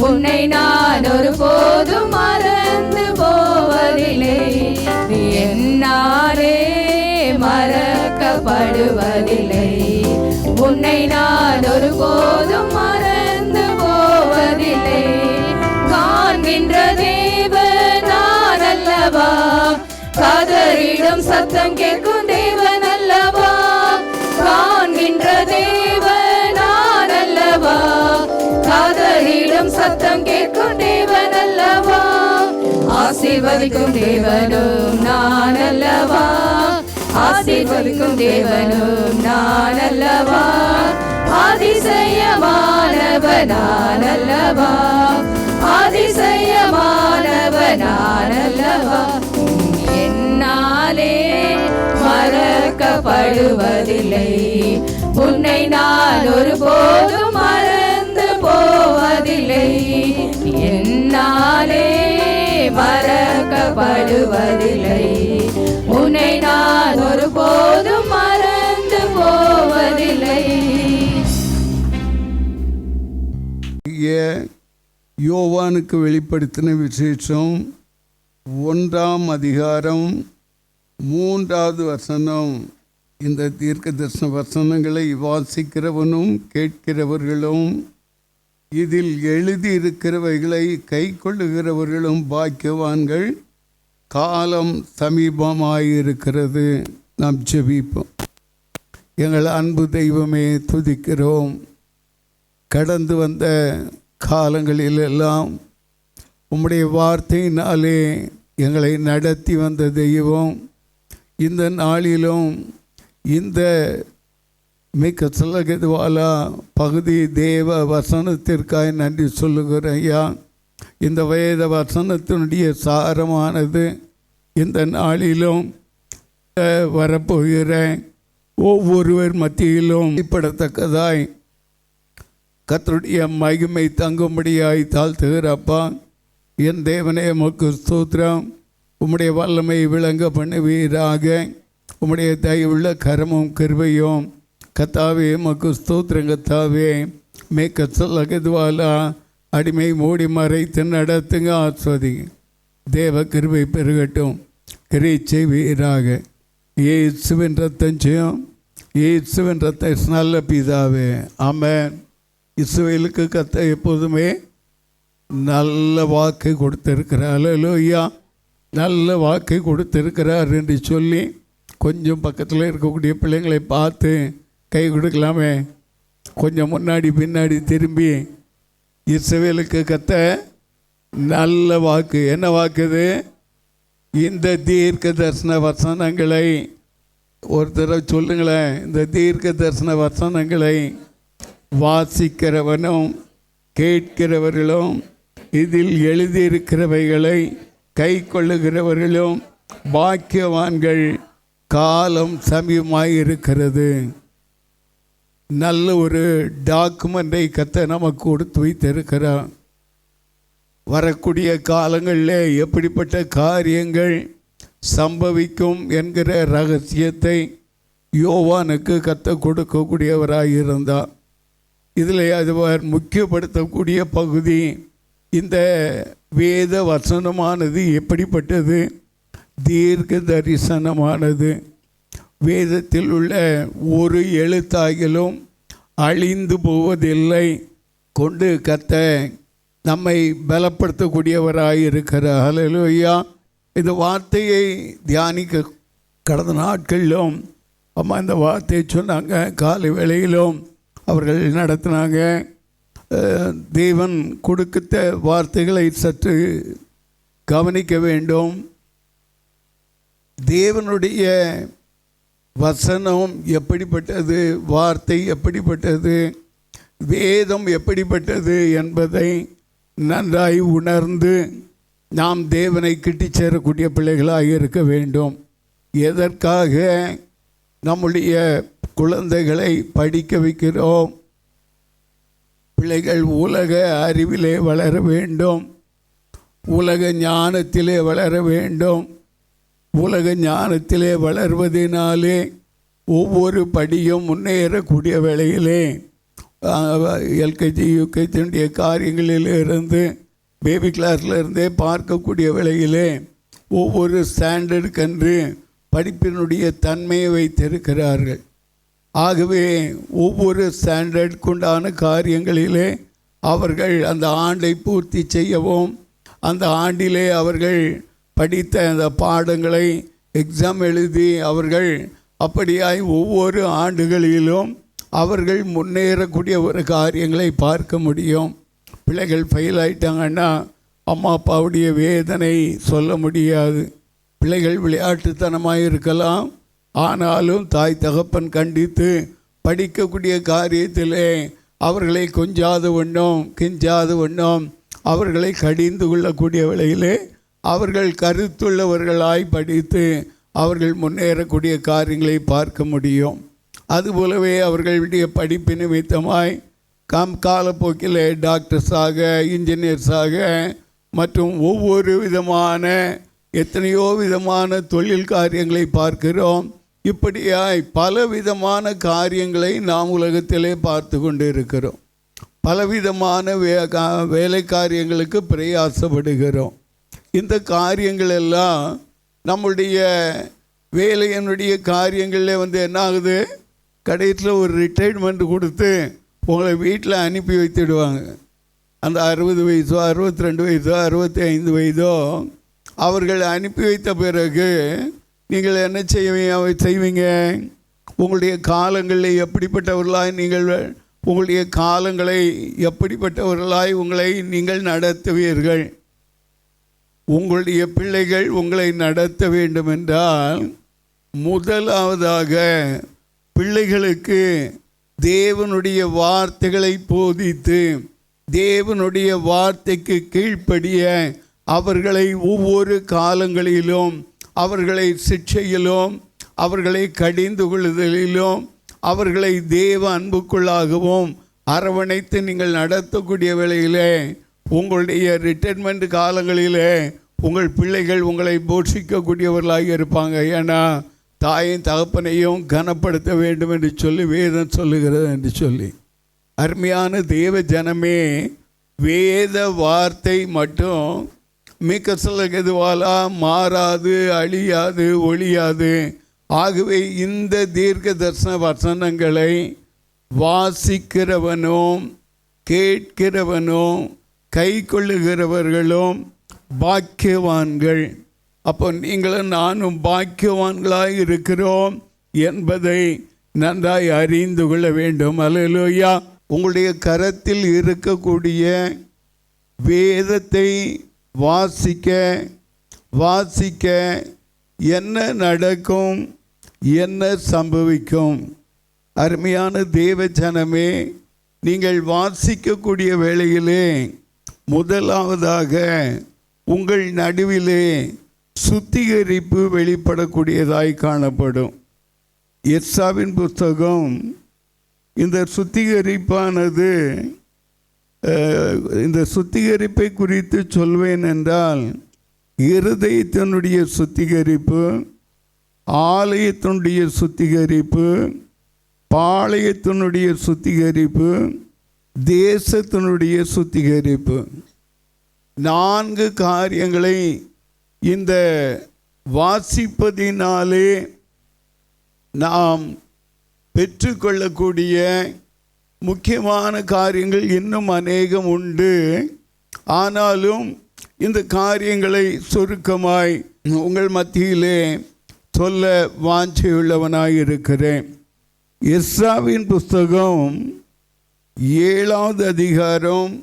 [SPEAKER 2] உன்னை நான் ஒருபோதும் மறந்து போவதில்லை. என்னாலே மறக்கப்படுவதில்லை. உன்னை நான் ஒருபோதும் மறந்து போவதில்லை. காண்கின்ற தேவன் நான் அல்லவா, காதலிடும் சத்தம் கேட்கும் தேவன் அல்லவா. காண்கின்ற தேவன் நான் அல்லவா, காதலிடும் சத்தம் கேட்கும் தேவன் அல்லவா. ஆசீர்வதிக்கும் தேவனும் நான் அல்லவா, ஆசீர்வதிக்கும் தேவனும் நான் அல்லவா. அதிசயமானவன் நான் அல்லவா, அதிசயமானவன் நான் அல்லவா. என்னாலே மறக்கப்படுவதில்லை. உன்னை நான் ஒருபோதும் மறந்து போவதில்லை. என்னாலே மறக்கப்படுவதில்லை. உன்னை நான் ஒருபோதும் மறந்து போவதில்லை.
[SPEAKER 1] யோவானுக்கு வெளிப்படுத்தின விசேஷம் 1ஆம் அதிகாரம் 3வது வசனம். இந்த தீர்க்க தரிசன வசனங்களை வாசிக்கிறவனும் கேட்கிறவர்களும் இதில் எழுதியிருக்கிறவைகளை கை கொள்ளுகிறவர்களும் பாக்கியவான்கள், காலம் சமீபமாயிருக்கிறது. நாம் ஜெபிப்போம். எங்கள் அன்பு தெய்வமே, துதிக்கிறோம். கடந்து வந்த காலங்களிலெல்லாம் உம்முடைய வார்த்தையினாலே எங்களை நடத்தி வந்த தெய்வம், இந்த நாளிலும் இந்த மிக்க சொல்லகதுவாலா பகுதி தேவ வசனத்திற்காக நன்றி சொல்லுகிறேன் ஐயா. இந்த வேத வசனத்தினுடைய சாரமானது இந்த நாளிலும் வரப்போகிற ஒவ்வொருவர் மத்தியிலும் வெளிப்படத்தக்கதாய் கர்த்தருடைய மகிமை தங்கும்படியாய் தாழ்த்துகிறப்பா. என் தேவனே, உமக்கு ஸ்தோத்திரம். உம்முடைய வல்லமை விளங்க பண்ணுவீராக. உம்முடைய தயவுள்ள கரமும் கிருபையும் கத்தாவே, உமக்கு ஸ்தோத்திரம் கத்தாவே. மேக்க சொல்லகதுவாலா அடிமை மூடி மறைத்து நடத்துங்க, ஆஸ்வதிங்க. தேவ கிருபை பெருகட்டும், கிரியை செய்வீராக. இயேசுவின் ரத்தம் செய்யும், இயேசுவின் ரத்தம் நல்ல பிதாவே, ஆமென். இஸ்ரவேலுக்கு கர்த்தர் எப்போதுமே நல்ல வாக்கை கொடுத்திருக்கிறார். அல்லேலூயா. நல்ல வாக்கை கொடுத்திருக்கிறார் என்று சொல்லி கொஞ்சம் பக்கத்தில் இருக்கக்கூடிய பிள்ளைங்களை பார்த்து கை கொடுக்கலாமே. கொஞ்சம் முன்னாடி பின்னாடி திரும்பி, இஸ்ரவேலுக்கு கர்த்தர் நல்ல வாக்கு. என்ன வாக்குது? இந்த தீர்க்க தரிசன வசனங்களை ஒரு தடவை சொல்லுங்களேன். இந்த தீர்க்க தரிசன வசனங்களை வாசிக்கிறவனும் கேட்கிறவர்களும் இதில் எழுதியிருக்கிறவைகளை கை கொள்ளுகிறவர்களும் பாக்கியவான்கள், காலம் சமீபமாயிருக்கிறது. நல்ல ஒரு டாக்குமெண்டை கர்த்தர் நமக்கு கொடுத்து வைத்திருக்கிறார். வரக்கூடிய காலங்களில் எப்படிப்பட்ட காரியங்கள் சம்பவிக்கும் என்கிற ரகசியத்தை யோவானுக்கு கர்த்தர் கொடுக்கக்கூடியவராக இருந்தார். இதில் அவர் முக்கியப்படுத்தக்கூடிய பகுதி, இந்த வேத வசனமானது எப்படிப்பட்டது? தீர்க்க தரிசனமானது. வேதத்தில் உள்ள ஒரு எழுத்தாகிலும் அழிந்து போவதில்லை கொண்டு கர்த்தர் நம்மை பலப்படுத்தக்கூடியவராக இருக்கிறார். ஹல்லேலூயா. இந்த வார்த்தையை தியானிக்க கடந்த நாட்களிலும் அம்மா இந்த வார்த்தையை சொன்னாங்க. காலை வேளையிலும் அவர்கள் நடத்தினாங்க. தேவன் கொடுத்த வார்த்தைகளை சற்று கவனிக்க வேண்டும். தேவனுடைய வசனம் எப்படிப்பட்டது, வார்த்தை எப்படிப்பட்டது, வேதம் எப்படிப்பட்டது என்பதை நன்றாய் உணர்ந்து நாம் தேவனை கிட்டி சேரக்கூடிய பிள்ளைகளாக இருக்க வேண்டும். எதற்காக நம்முடைய குழந்தைகளை படிக்க வைக்கிறோம்? பிள்ளைகள் உலக அறிவிலே வளர வேண்டும், உலக ஞானத்திலே வளர வேண்டும். உலக ஞானத்திலே வளர்வதனாலே ஒவ்வொரு படியும் முன்னேறக்கூடிய வேளையிலே எல்கேஜி யூகேஜியுடைய காரியங்களில் இருந்து பேபி கிளாஸில் இருந்தே பார்க்கக்கூடிய வேளையிலே ஒவ்வொரு ஸ்டாண்டர்டுக்கென்று படிப்பினுடைய தன்மையை வைத்திருக்கிறார்கள். ஆகவே ஒவ்வொரு ஸ்டாண்டர்டுக்குண்டான காரியங்களிலே அவர்கள் அந்த ஆண்டை பூர்த்தி செய்யவும், அந்த ஆண்டிலே அவர்கள் படித்த அந்த பாடங்களை எக்ஸாம் எழுதி அவர்கள் அப்படியாய் ஒவ்வொரு ஆண்டுகளிலும் அவர்கள் முன்னேறக்கூடிய ஒரு காரியங்களை பார்க்க முடியும். பிள்ளைகள் ஃபெயில் ஆகிட்டாங்கன்னா அம்மா அப்பாவுடைய வேதனை சொல்ல முடியாது. பிள்ளைகள் விளையாட்டுத்தனமாக இருக்கலாம், ஆனாலும் தாய் தகப்பன் கண்டித்து படிக்கக்கூடிய காரியத்திலே அவர்களை கொஞ்சாத வண்ணம் கெஞ்சாத வண்ணம் அவர்களை கடிந்து கொள்ளக்கூடிய வேளையிலே அவர்கள் கருத்துள்ளவர்களாய் படித்து அவர்கள் முன்னேறக்கூடிய காரியங்களை பார்க்க முடியும். அதுபோலவே அவர்களுடைய படிப்பு நிமித்தமாய் காலப்போக்கில் டாக்டர்ஸாக, இன்ஜினியர்ஸாக மற்றும் ஒவ்வொரு விதமான எத்தனையோ விதமான தொழில் காரியங்களை பார்க்கிறோம். இப்படியாய் பலவிதமான காரியங்களை நாம் உலகத்திலே பார்த்து கொண்டு இருக்கிறோம். பலவிதமான வேலை காரியங்களுக்கு பிரயாசப்படுகிறோம். இந்த காரியங்கள் எல்லாம் நம்முடைய வேலையினுடைய காரியங்களில் என்ன ஆகுது? கடைசியில் ஒரு ரிட்டைர்மெண்ட் கொடுத்து உங்களை வீட்டில் அனுப்பி வைத்துடுவாங்க. அந்த 60 வயதோ 62 வயதோ 65 வயதோ அவர்கள் அனுப்பி வைத்த பிறகு நீங்கள் என்ன செய்வீங்க? உங்களுடைய காலங்களில் எப்படிப்பட்டவர்களாய் உங்களுடைய காலங்களை எப்படிப்பட்டவர்களாய் உங்களை நீங்கள் நடத்துவீர்கள்? உங்களுடைய பிள்ளைகள் உங்களை நடத்த வேண்டும் என்றால் முதலாவதாக பிள்ளைகளுக்கு தேவனுடைய வார்த்தைகளை போதித்து தேவனுடைய வார்த்தைக்கு கீழ்ப்படிய அவர்களை ஒவ்வொரு காலங்களிலும் அவர்களை சிக்ஷையிலும் அவர்களை கடிந்து கொள்ளுதலிலும் அவர்களை தேவ அன்புக்குள்ளாகவும் அரவணைத்து நீங்கள் நடத்தக்கூடிய வேளையிலே உங்களுடைய ரிட்டைர்மெண்ட் காலங்களிலே உங்கள் பிள்ளைகள் உங்களை போஷிக்கக்கூடியவர்களாக இருப்பாங்க. ஏன்னா தாயின் தகப்பனையும் கனப்படுத்த வேண்டும் என்று சொல்லி வேதம் சொல்லுகிறது என்று சொல்லி. அருமையான தேவ ஜனமே, வேத வார்த்தை மட்டும் மிக்க சிலகதுவாலா மாறாது, அழியாது, ஒழியாது. ஆகவே இந்த தீர்க்க தரிசன வசனங்களை வாசிக்கிறவனும் கேட்கிறவனும் கை கொள்ளுகிறவர்களும் பாக்கியவான்கள். அப்போ நீங்களும் நானும் பாக்கியவான்களாக இருக்கிறோம் என்பதை நன்றாய் அறிந்து கொள்ள வேண்டும். அல்லேலூயா. உங்களுடைய கரத்தில் இருக்கக்கூடிய வேதத்தை வாசிக்க வாசிக்க என்ன நடக்கும், என்ன சம்பவிக்கும்? அருமையான தேவ ஜனமே, நீங்கள் வாசிக்கக்கூடிய வேளையிலே முதலாவதாக உங்கள் நடுவிலே சுத்திகரிப்பு வெளிப்படக்கூடியதாய் காணப்படும். எஸ்ஸாவின் புஸ்தகம் இந்த சுத்திகரிப்பானது இந்த சுத்திகரிப்பை குறித்து சொல்வேன் என்றால், இருதயத்தினுடைய சுத்திகரிப்பு, ஆலயத்தினுடைய சுத்திகரிப்பு, பாளையத்தினுடைய சுத்திகரிப்பு, தேசத்தினுடைய சுத்திகரிப்பு, 4 காரியங்களை இந்த வாசிப்பதினாலே நாம் பெற்றுக்கொள்ளக்கூடிய முக்கியமான காரியங்கள் இன்னும் அநேகம் உண்டு. ஆனாலும் இந்த காரியங்களை சுருக்கமாய் உங்கள் மத்தியிலே சொல்ல வாஞ்சையுள்ளவனாய் இருக்கிறேன். எஸ்றாவின் புஸ்தகம் 7வது அதிகாரம்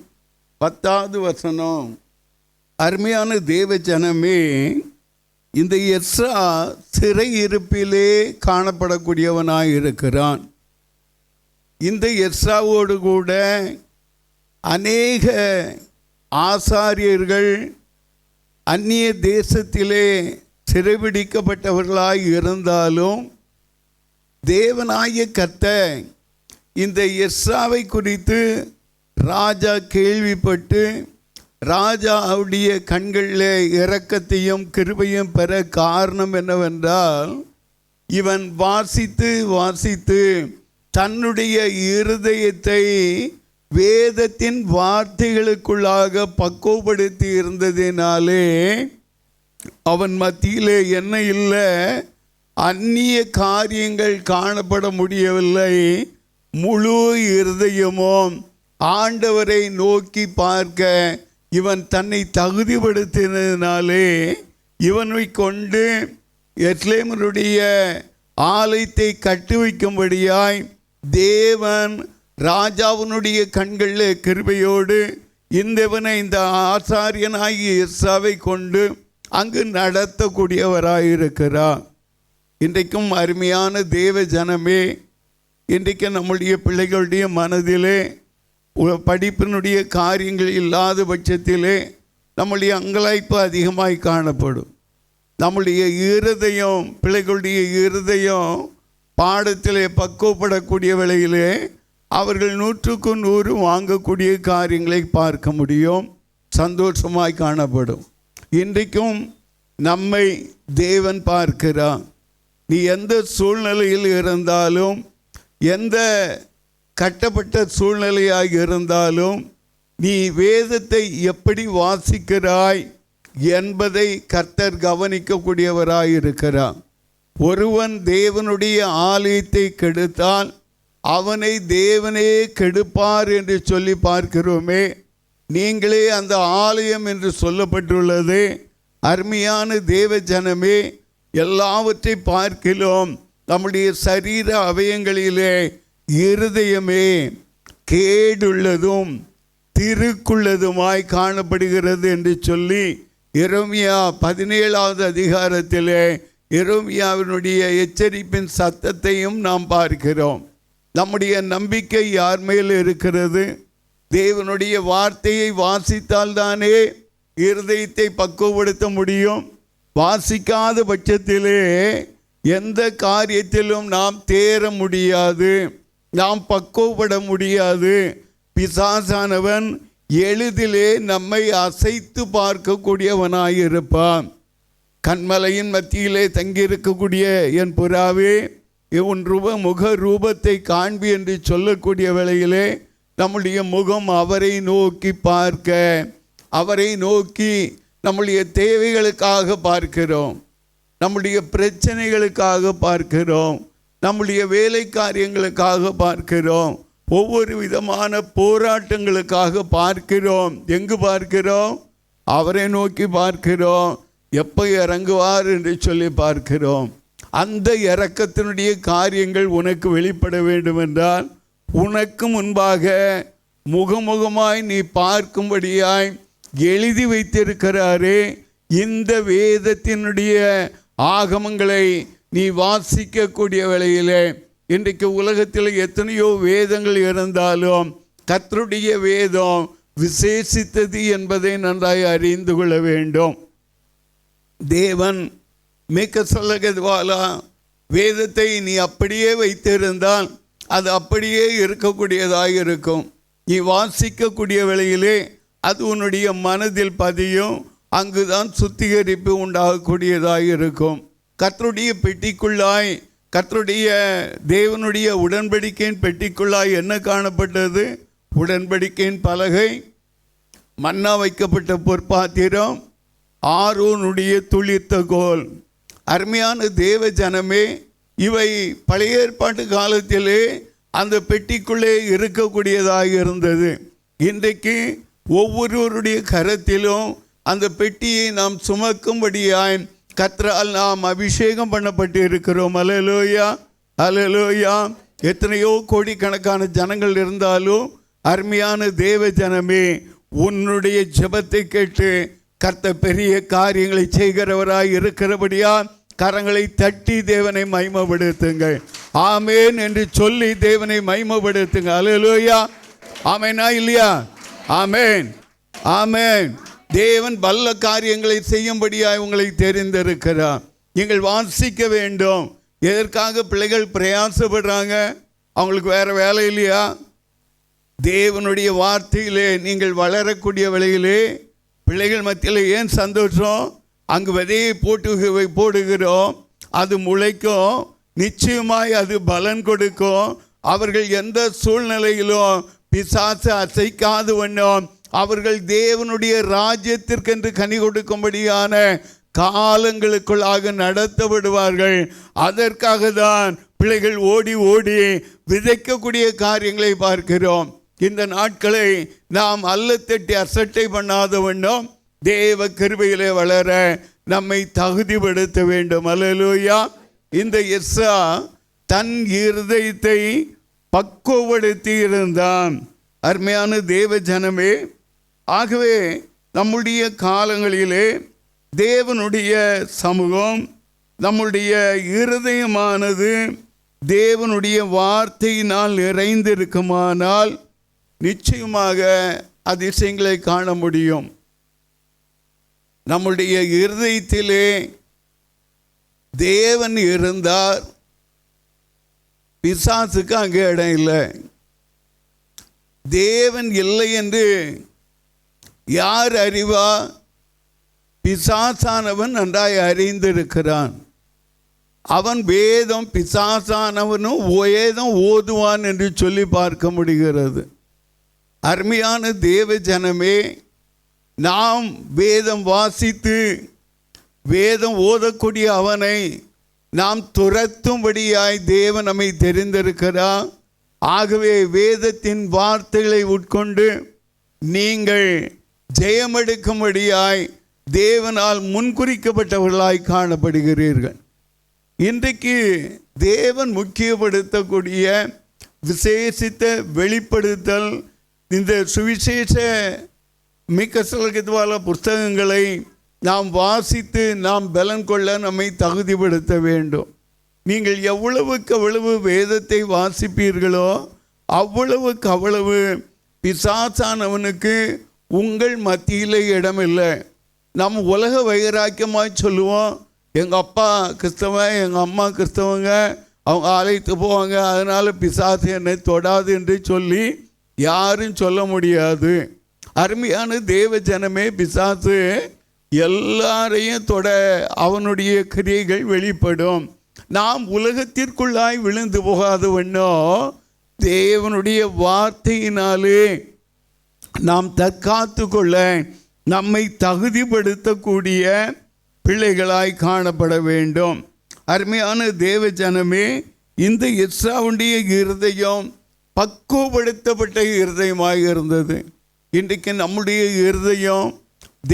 [SPEAKER 1] 10வது வசனம். அருமையான தேவ ஜனமே, இந்த எஸ்றா சிறையிருப்பிலே காணப்படக்கூடியவனாய் இருக்கிறான். இந்த எஸ்றாவோடு கூட அநேக ஆசாரியர்கள் அந்நிய தேசத்திலே சிறைபிடிக்கப்பட்டவர்களாய் இருந்தாலும் தேவனாகிய கர்த்தர் இந்த எஸ்றாவை குறித்து ராஜா கேள்விப்பட்டு ராஜா அவருடைய கண்களில் இரக்கத்தையும் கிருபையும் பெற காரணம் என்னவென்றால், இவன் வாசித்து வாசித்து தன்னுடைய இருதயத்தை வேதத்தின் வார்த்தைகளுக்குள்ளாக பக்குவப்படுத்தி இருந்ததினாலே அவன் மத்தியிலே என்ன இல்லை, அந்நிய காரியங்கள் காணப்பட முடியவில்லை. முழு இருதயமும் ஆண்டவரை நோக்கி பார்க்க இவன் தன்னை தகுதிப்படுத்தினதினாலே இவனை கொண்டு எருசலேமினுடைய ஆலயத்தை கட்டி வைக்கும்படியாய் தேவன் ராஜாவினுடைய கண்களில் கிருபையோடு இந்தவனை இந்த ஆசாரியனாகிய எஸ்றாவை கொண்டு அங்கு நடத்தக்கூடியவராயிருக்கிறார். இன்றைக்கும் அருமையான தேவ ஜனமே, இன்றைக்கு நம்முடைய பிள்ளைகளுடைய மனதிலே படிப்பினுடைய காரியங்கள் இல்லாத பட்சத்திலே நம்முடைய அங்கலாய்ப்பு அதிகமாய் காணப்படும். நம்முடைய இருதயம், பிள்ளைகளுடைய இருதயம் பாடத்திலே பக்குவப்படக்கூடிய வேளையிலே அவர்கள் 100க்கு 100 வாங்கக்கூடிய காரியங்களை பார்க்க முடியும், சந்தோஷமாய் காணப்படும். இன்றைக்கும் நம்மை தேவன் பார்க்கிறார். நீ எந்த சூழ்நிலையில் இருந்தாலும், எந்த கட்டப்பட்ட சூழ்நிலையாக இருந்தாலும், நீ வேதத்தை எப்படி வாசிக்கிறாய் என்பதை கர்த்தர் கவனிக்கக்கூடியவராயிருக்கிறார். ஒருவன் தேவனுடைய ஆலயத்தை கெடுத்தால் அவனை தேவனே கெடுப்பார் என்று சொல்லி பார்க்கிறோமே. நீங்களே அந்த ஆலயம் என்று சொல்லப்பட்டுள்ளது. அருமையான தேவ ஜனமே, எல்லாவற்றை பார்க்கிறோம். நம்முடைய சரீர அவயங்களிலே இருதயமே கேடுள்ளதும் திருக்குள்ளதுமாய் காணப்படுகிறது என்று சொல்லி எரேமியா 17வது அதிகாரத்திலே எரேமியாவினுடைய எச்சரிப்பின் சத்தத்தையும் நாம் பார்க்கிறோம். நம்முடைய நம்பிக்கை யார் மேல் இருக்கிறது? தேவனுடைய வார்த்தையை வாசித்தால்தானே இருதயத்தை பக்குவப்படுத்த முடியும். வாசிக்காத பட்சத்திலே எந்த காரியத்திலும் நாம் தேர முடியாது, நாம் பக்குவப்பட முடியாது. பிசாசானவன் எளிதிலே நம்மை அசைத்து பார்க்கக்கூடியவனாயிருப்பான். கண்மலையின் மத்தியிலே தங்கியிருக்கக்கூடிய என் புறாவே, உன் முக ரூபத்தை காண்பி என்று சொல்லக்கூடிய வேளையிலே நம்முடைய முகம் அவரை நோக்கி பார்க்க, அவரை நோக்கி நம்முடைய தேவைகளுக்காக பார்க்கிறோம், நம்முடைய பிரச்சனைகளுக்காக பார்க்கிறோம், நம்முடைய வேலை காரியங்களுக்காக பார்க்கிறோம், ஒவ்வொரு விதமான போராட்டங்களுக்காக பார்க்கிறோம். எங்கு பார்க்கிறோம்? அவரை நோக்கி பார்க்கிறோம். எப்போ இறங்குவார் என்று சொல்லி பார்க்கிறோம். அந்த இரக்கத்தினுடைய காரியங்கள் உனக்கு வெளிப்பட வேண்டும் என்றால் உனக்கு முன்பாக முகமுகமாய் நீ பார்க்கும்படியாய் எழுதி வைத்திருக்கிறாரே இந்த வேதத்தினுடைய ஆகமங்களை நீ வாசிக்கக்கூடிய வேளையிலே, இன்றைக்கு உலகத்தில் எத்தனையோ வேதங்கள் இருந்தாலும் கர்த்தருடைய வேதம் விசேஷித்தது என்பதை நன்றாய் அறிந்து கொள்ள வேண்டும். தேவன் மிக சொல்லகத்வாலா வேதத்தை நீ அப்படியே வைத்திருந்தால் அது அப்படியே இருக்கக்கூடியதாக இருக்கும். நீ வாசிக்கக்கூடிய வேளையிலே அது உன்னுடைய மனதில் பதியும். அங்குதான் சுத்திகரிப்பு உண்டாகக்கூடியதாக இருக்கும். கர்த்தருடைய பெட்டிக்குள்ளாய், கர்த்தருடைய தேவனுடைய உடன்படிக்கையின் பெட்டிக்குள்ளாய் என்ன காணப்பட்டது? உடன்படிக்கையின் பலகை, மன்னா வைக்கப்பட்ட பொற்பாத்திரம், ஆரோனுடைய துளிர்த்த கோல். அருமையான தேவ ஜனமே, இவை பழைய ஏற்பாட்டு காலத்திலே அந்த பெட்டிக்குள்ளே இருக்கக்கூடியதாக இருந்தது. இன்றைக்கு ஒவ்வொருவருடைய கரத்திலும் அந்த பெட்டியை நாம் சுமக்கும்படியாய் கர்த்தரால் நாம் அபிஷேகம் பண்ணப்பட்டு இருக்கிறோம். அல்லேலூயா, அல்லேலூயா. எத்தனையோ கோடிக்கணக்கான ஜனங்கள் இருந்தாலும் அருமையான தேவ ஜனமே, உன்னுடைய ஜெபத்தை கேட்டு கர்த்தர் பெரிய காரியங்களை செய்கிறவராய் இருக்கிறபடியா கரங்களை தட்டி தேவனை மகிமைப்படுத்துங்கள். ஆமேன் என்று சொல்லி தேவனை மகிமைப்படுத்துங்க. அல்லேலூயா. ஆமேனா இல்லையா? ஆமேன், ஆமேன். தேவன் வல்ல காரியங்களை செய்யும்படியாய் உங்களை தெரிந்திருக்கிறார். நீங்கள் வாசிக்க வேண்டும். எதற்காக பிள்ளைகள் பிரயாசப்படுறாங்க? அவங்களுக்கு வேறு வேலை இல்லையா? தேவனுடைய வார்த்தையிலே நீங்கள் வளரக்கூடிய வேளையிலே பிள்ளைகள் மத்தியில் ஏன் சந்தோஷம்? அங்கு விதையை போடுகிறோம், அது முளைக்கும், நிச்சயமாய் அது பலன் கொடுக்கும். அவர்கள் எந்த சூழ்நிலையிலும் பிசாசு அசைக்காத வண்ணம் அவர்கள் தேவனுடைய ராஜ்யத்திற்கென்று கனி கொடுக்கும்படியான காலங்களுக்குள்ளாக நடத்தப்படுவார்கள். அதற்காக தான் பிள்ளைகள் ஓடி ஓடி விதைக்கக்கூடிய காரியங்களை பார்க்கிறோம். இந்த நாட்களை நாம் அல்லத்தட்டி அசட்டை பண்ணாத வண்ணம் தேவ கிருபையிலே வளர நம்மை தகுதிப்படுத்த வேண்டும். அல்லேலூயா. இந்த எஸ்ஸா தன் இருதயத்தை பக்குவப்படுத்தி இருந்தான். அருமையான தேவ ஜனமே, ஆகவே நம்முடைய காலங்களிலே தேவனுடைய சமூகம், நம்முடைய இருதயமானது தேவனுடைய வார்த்தையினால் நிறைந்திருக்குமானால் நிச்சயமாக அதிசயங்களை காண முடியும். நம்முடைய இருதயத்திலே தேவன் இருந்தார், பிசாசுக்கு அங்கே இடம் இல்லை. தேவன் இல்லை என்று யார் அறிவா? பிசாசானவன் நன்றாய் அறிந்திருக்கிறான். அவன் வேதம், பிசாசானவனும் வேதம் ஓதுவான் என்று சொல்லி பார்க்க முடிகிறது. அருமையான தேவ ஜனமே, நாம் வேதம் வாசித்து வேதம் ஓதக்கூடிய அவனை நாம் துரத்தும்படியாய் தேவன் நம்மை தெரிந்திருக்கிறார். ஆகவே வேதத்தின் வார்த்தைகளை உட்கொண்டு நீங்கள் ஜெயமெடுக்கும்படியாய் தேவனால் முன்குறிக்கப்பட்டவர்களாய் காணப்படுகிறீர்கள். இன்றைக்கு தேவன் முக்கியப்படுத்தக்கூடிய விசேஷித்த வெளிப்படுத்தல் இந்த சுவிசேஷ மிக்கசலகத்வால புஸ்தகங்களை நாம் வாசித்து நாம் பலன் கொள்ள நம்மை தகுதிப்படுத்த வேண்டும். நீங்கள் எவ்வளவுக்கு அவ்வளவு வேதத்தை வாசிப்பீர்களோ அவ்வளவுக்கு அவ்வளவு பிசாசானவனுக்கு உங்கள் மத்தியில் இடமில்லை. நம் உலக வைராக்கியமாய் சொல்லுவோம், எங்கள் அப்பா கிறிஸ்தவன், எங்கள் அம்மா கிறிஸ்தவங்க, அவங்க ஆலயத்துக்கு போவாங்க, அதனால் பிசாசு என்னை தொடாது என்று சொல்லி யாரும் சொல்ல முடியாது. அருமையான தேவ ஜனமே, பிசாசு எல்லாரையும் தொட அவனுடைய கிரியைகள் வெளிப்படும். நாம் உலகத்திற்குள்ளாய் விழுந்து போகாதவண்ணோ தேவனுடைய வார்த்தையினாலே நாம் தற்காத்து கொள்ள நம்மை தகுதிப்படுத்தக்கூடிய பிள்ளைகளாய் காணப்பட வேண்டும். அருமையான தேவ ஜனமே, இந்த எஸ்ராவுடைய இருதயம் பக்குவப்படுத்தப்பட்ட இருதயமாக இருந்தது. இன்றைக்கு நம்முடைய இருதயம்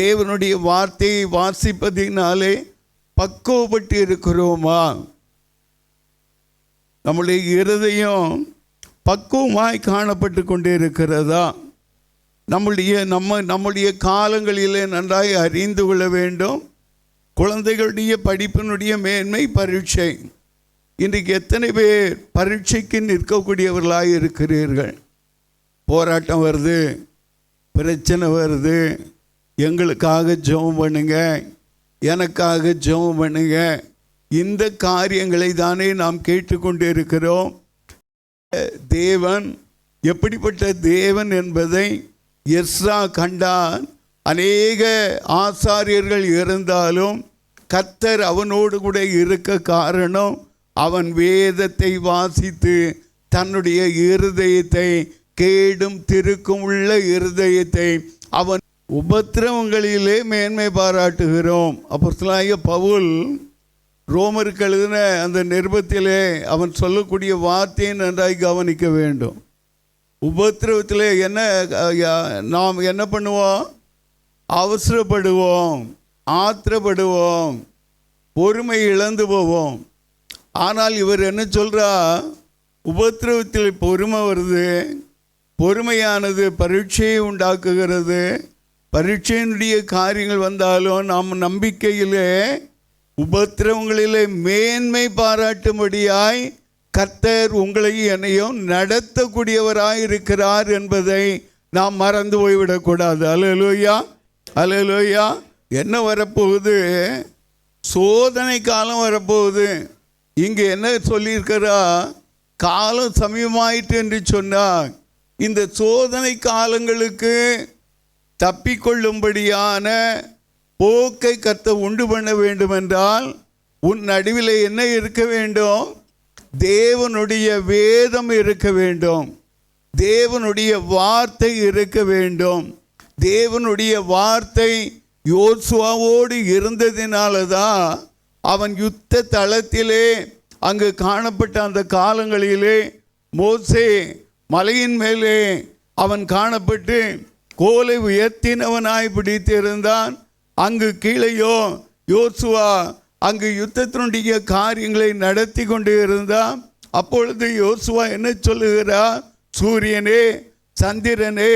[SPEAKER 1] தேவனுடைய வார்த்தையை வாசிப்பதினாலே பக்குவப்பட்டு இருக்கிறோமா? நம்முடைய இருதயம் பக்குவமாய் காணப்பட்டு கொண்டே இருக்கிறதா? நம்முடைய காலங்களிலே நன்றாய் அறிந்து கொள்ள வேண்டும். குழந்தைகளுடைய படிப்பினுடைய மேன்மை பரீட்சை. இன்றைக்கு எத்தனை பேர் பரீட்சைக்கு நிற்கக்கூடியவர்களாக இருக்கிறீர்கள்? போராட்டம் வருது, பிரச்சனை வருது, எங்களுக்காக ஜெபம் பண்ணுங்க, எனக்காக ஜெபம் பண்ணுங்க. இந்த காரியங்களை தானே நாம் கேட்டுக்கொண்டு இருக்கிறோம். தேவன் எப்படிப்பட்ட தேவன் என்பதை எஸ்ரா கண்டான். அநேக ஆசாரியர்கள் இருந்தாலும் கர்த்தர் அவனோடு கூட இருக்க காரணம், அவன் வேதத்தை வாசித்து தன்னுடைய இருதயத்தை, கேடும் திருக்கும் உள்ள இருதயத்தை அவன் உபத்திரவங்களிலே மேன்மை பாராட்டுகிறோம். அப்போஸ்தலனாகிய பவுல் ரோமருக்கு எழுதின அந்த நிருபத்திலே அவன் சொல்லக்கூடிய வார்த்தையை நன்றாய் கவனிக்க வேண்டும். உபத்திரவத்திலே நாம் என்ன பண்ணுவோம்? அவசரப்படுவோம், ஆத்திரப்படுவோம், பொறுமை இழந்து போவோம். ஆனால் இவர் என்ன சொல்கிறா? உபத்திரவத்தில் பொறுமை வருது, பொறுமையானது பரீட்சையை உண்டாக்குகிறது. பரீட்சையினுடைய காரியங்கள் வந்தாலும் நாம் நம்பிக்கையிலே உபத்திரவங்களிலே மேன்மை பாராட்டும்படியாய் கர்த்தர் உங்களை என்னையும் நடத்தக்கூடியவராய் இருக்கிறார் என்பதை நாம் மறந்து போய்விடக்கூடாது. அல்லேலூயா, அல்லேலூயா. என்ன வரப்போகுது? சோதனை காலம் வரப்போகுது. இங்கே என்ன சொல்லியிருக்கிறா? காலம் சமயமாயிற்று என்று சொன்னார். இந்த சோதனை காலங்களுக்கு தப்பிக்கொள்ளும்படியான போக்கை கர்த்தர் உண்டு பண்ண வேண்டும் என்றால் உன் நடுவில் என்ன இருக்க வேண்டும்? தேவனுடைய வேதம் இருக்க வேண்டும், தேவனுடைய வார்த்தை இருக்க வேண்டும். தேவனுடைய வார்த்தை யோசுவாவோடு இருந்ததினால தான் அவன் யுத்த தளத்திலே அங்கு காணப்பட்ட அந்த காலங்களிலே மோசே மலையின் மேலே அவன் காணப்பட்டு கோலை உயர்த்தினவனாய் பிடித்திருந்தான். அங்கு கீழேயோ யோசுவா அங்கு யுத்தத்தினுடைய காரியங்களை நடத்தி கொண்டு இருந்தான். அப்பொழுது யோசுவா என்ன சொல்லுகிறார்? சூரியனே, சந்திரனே,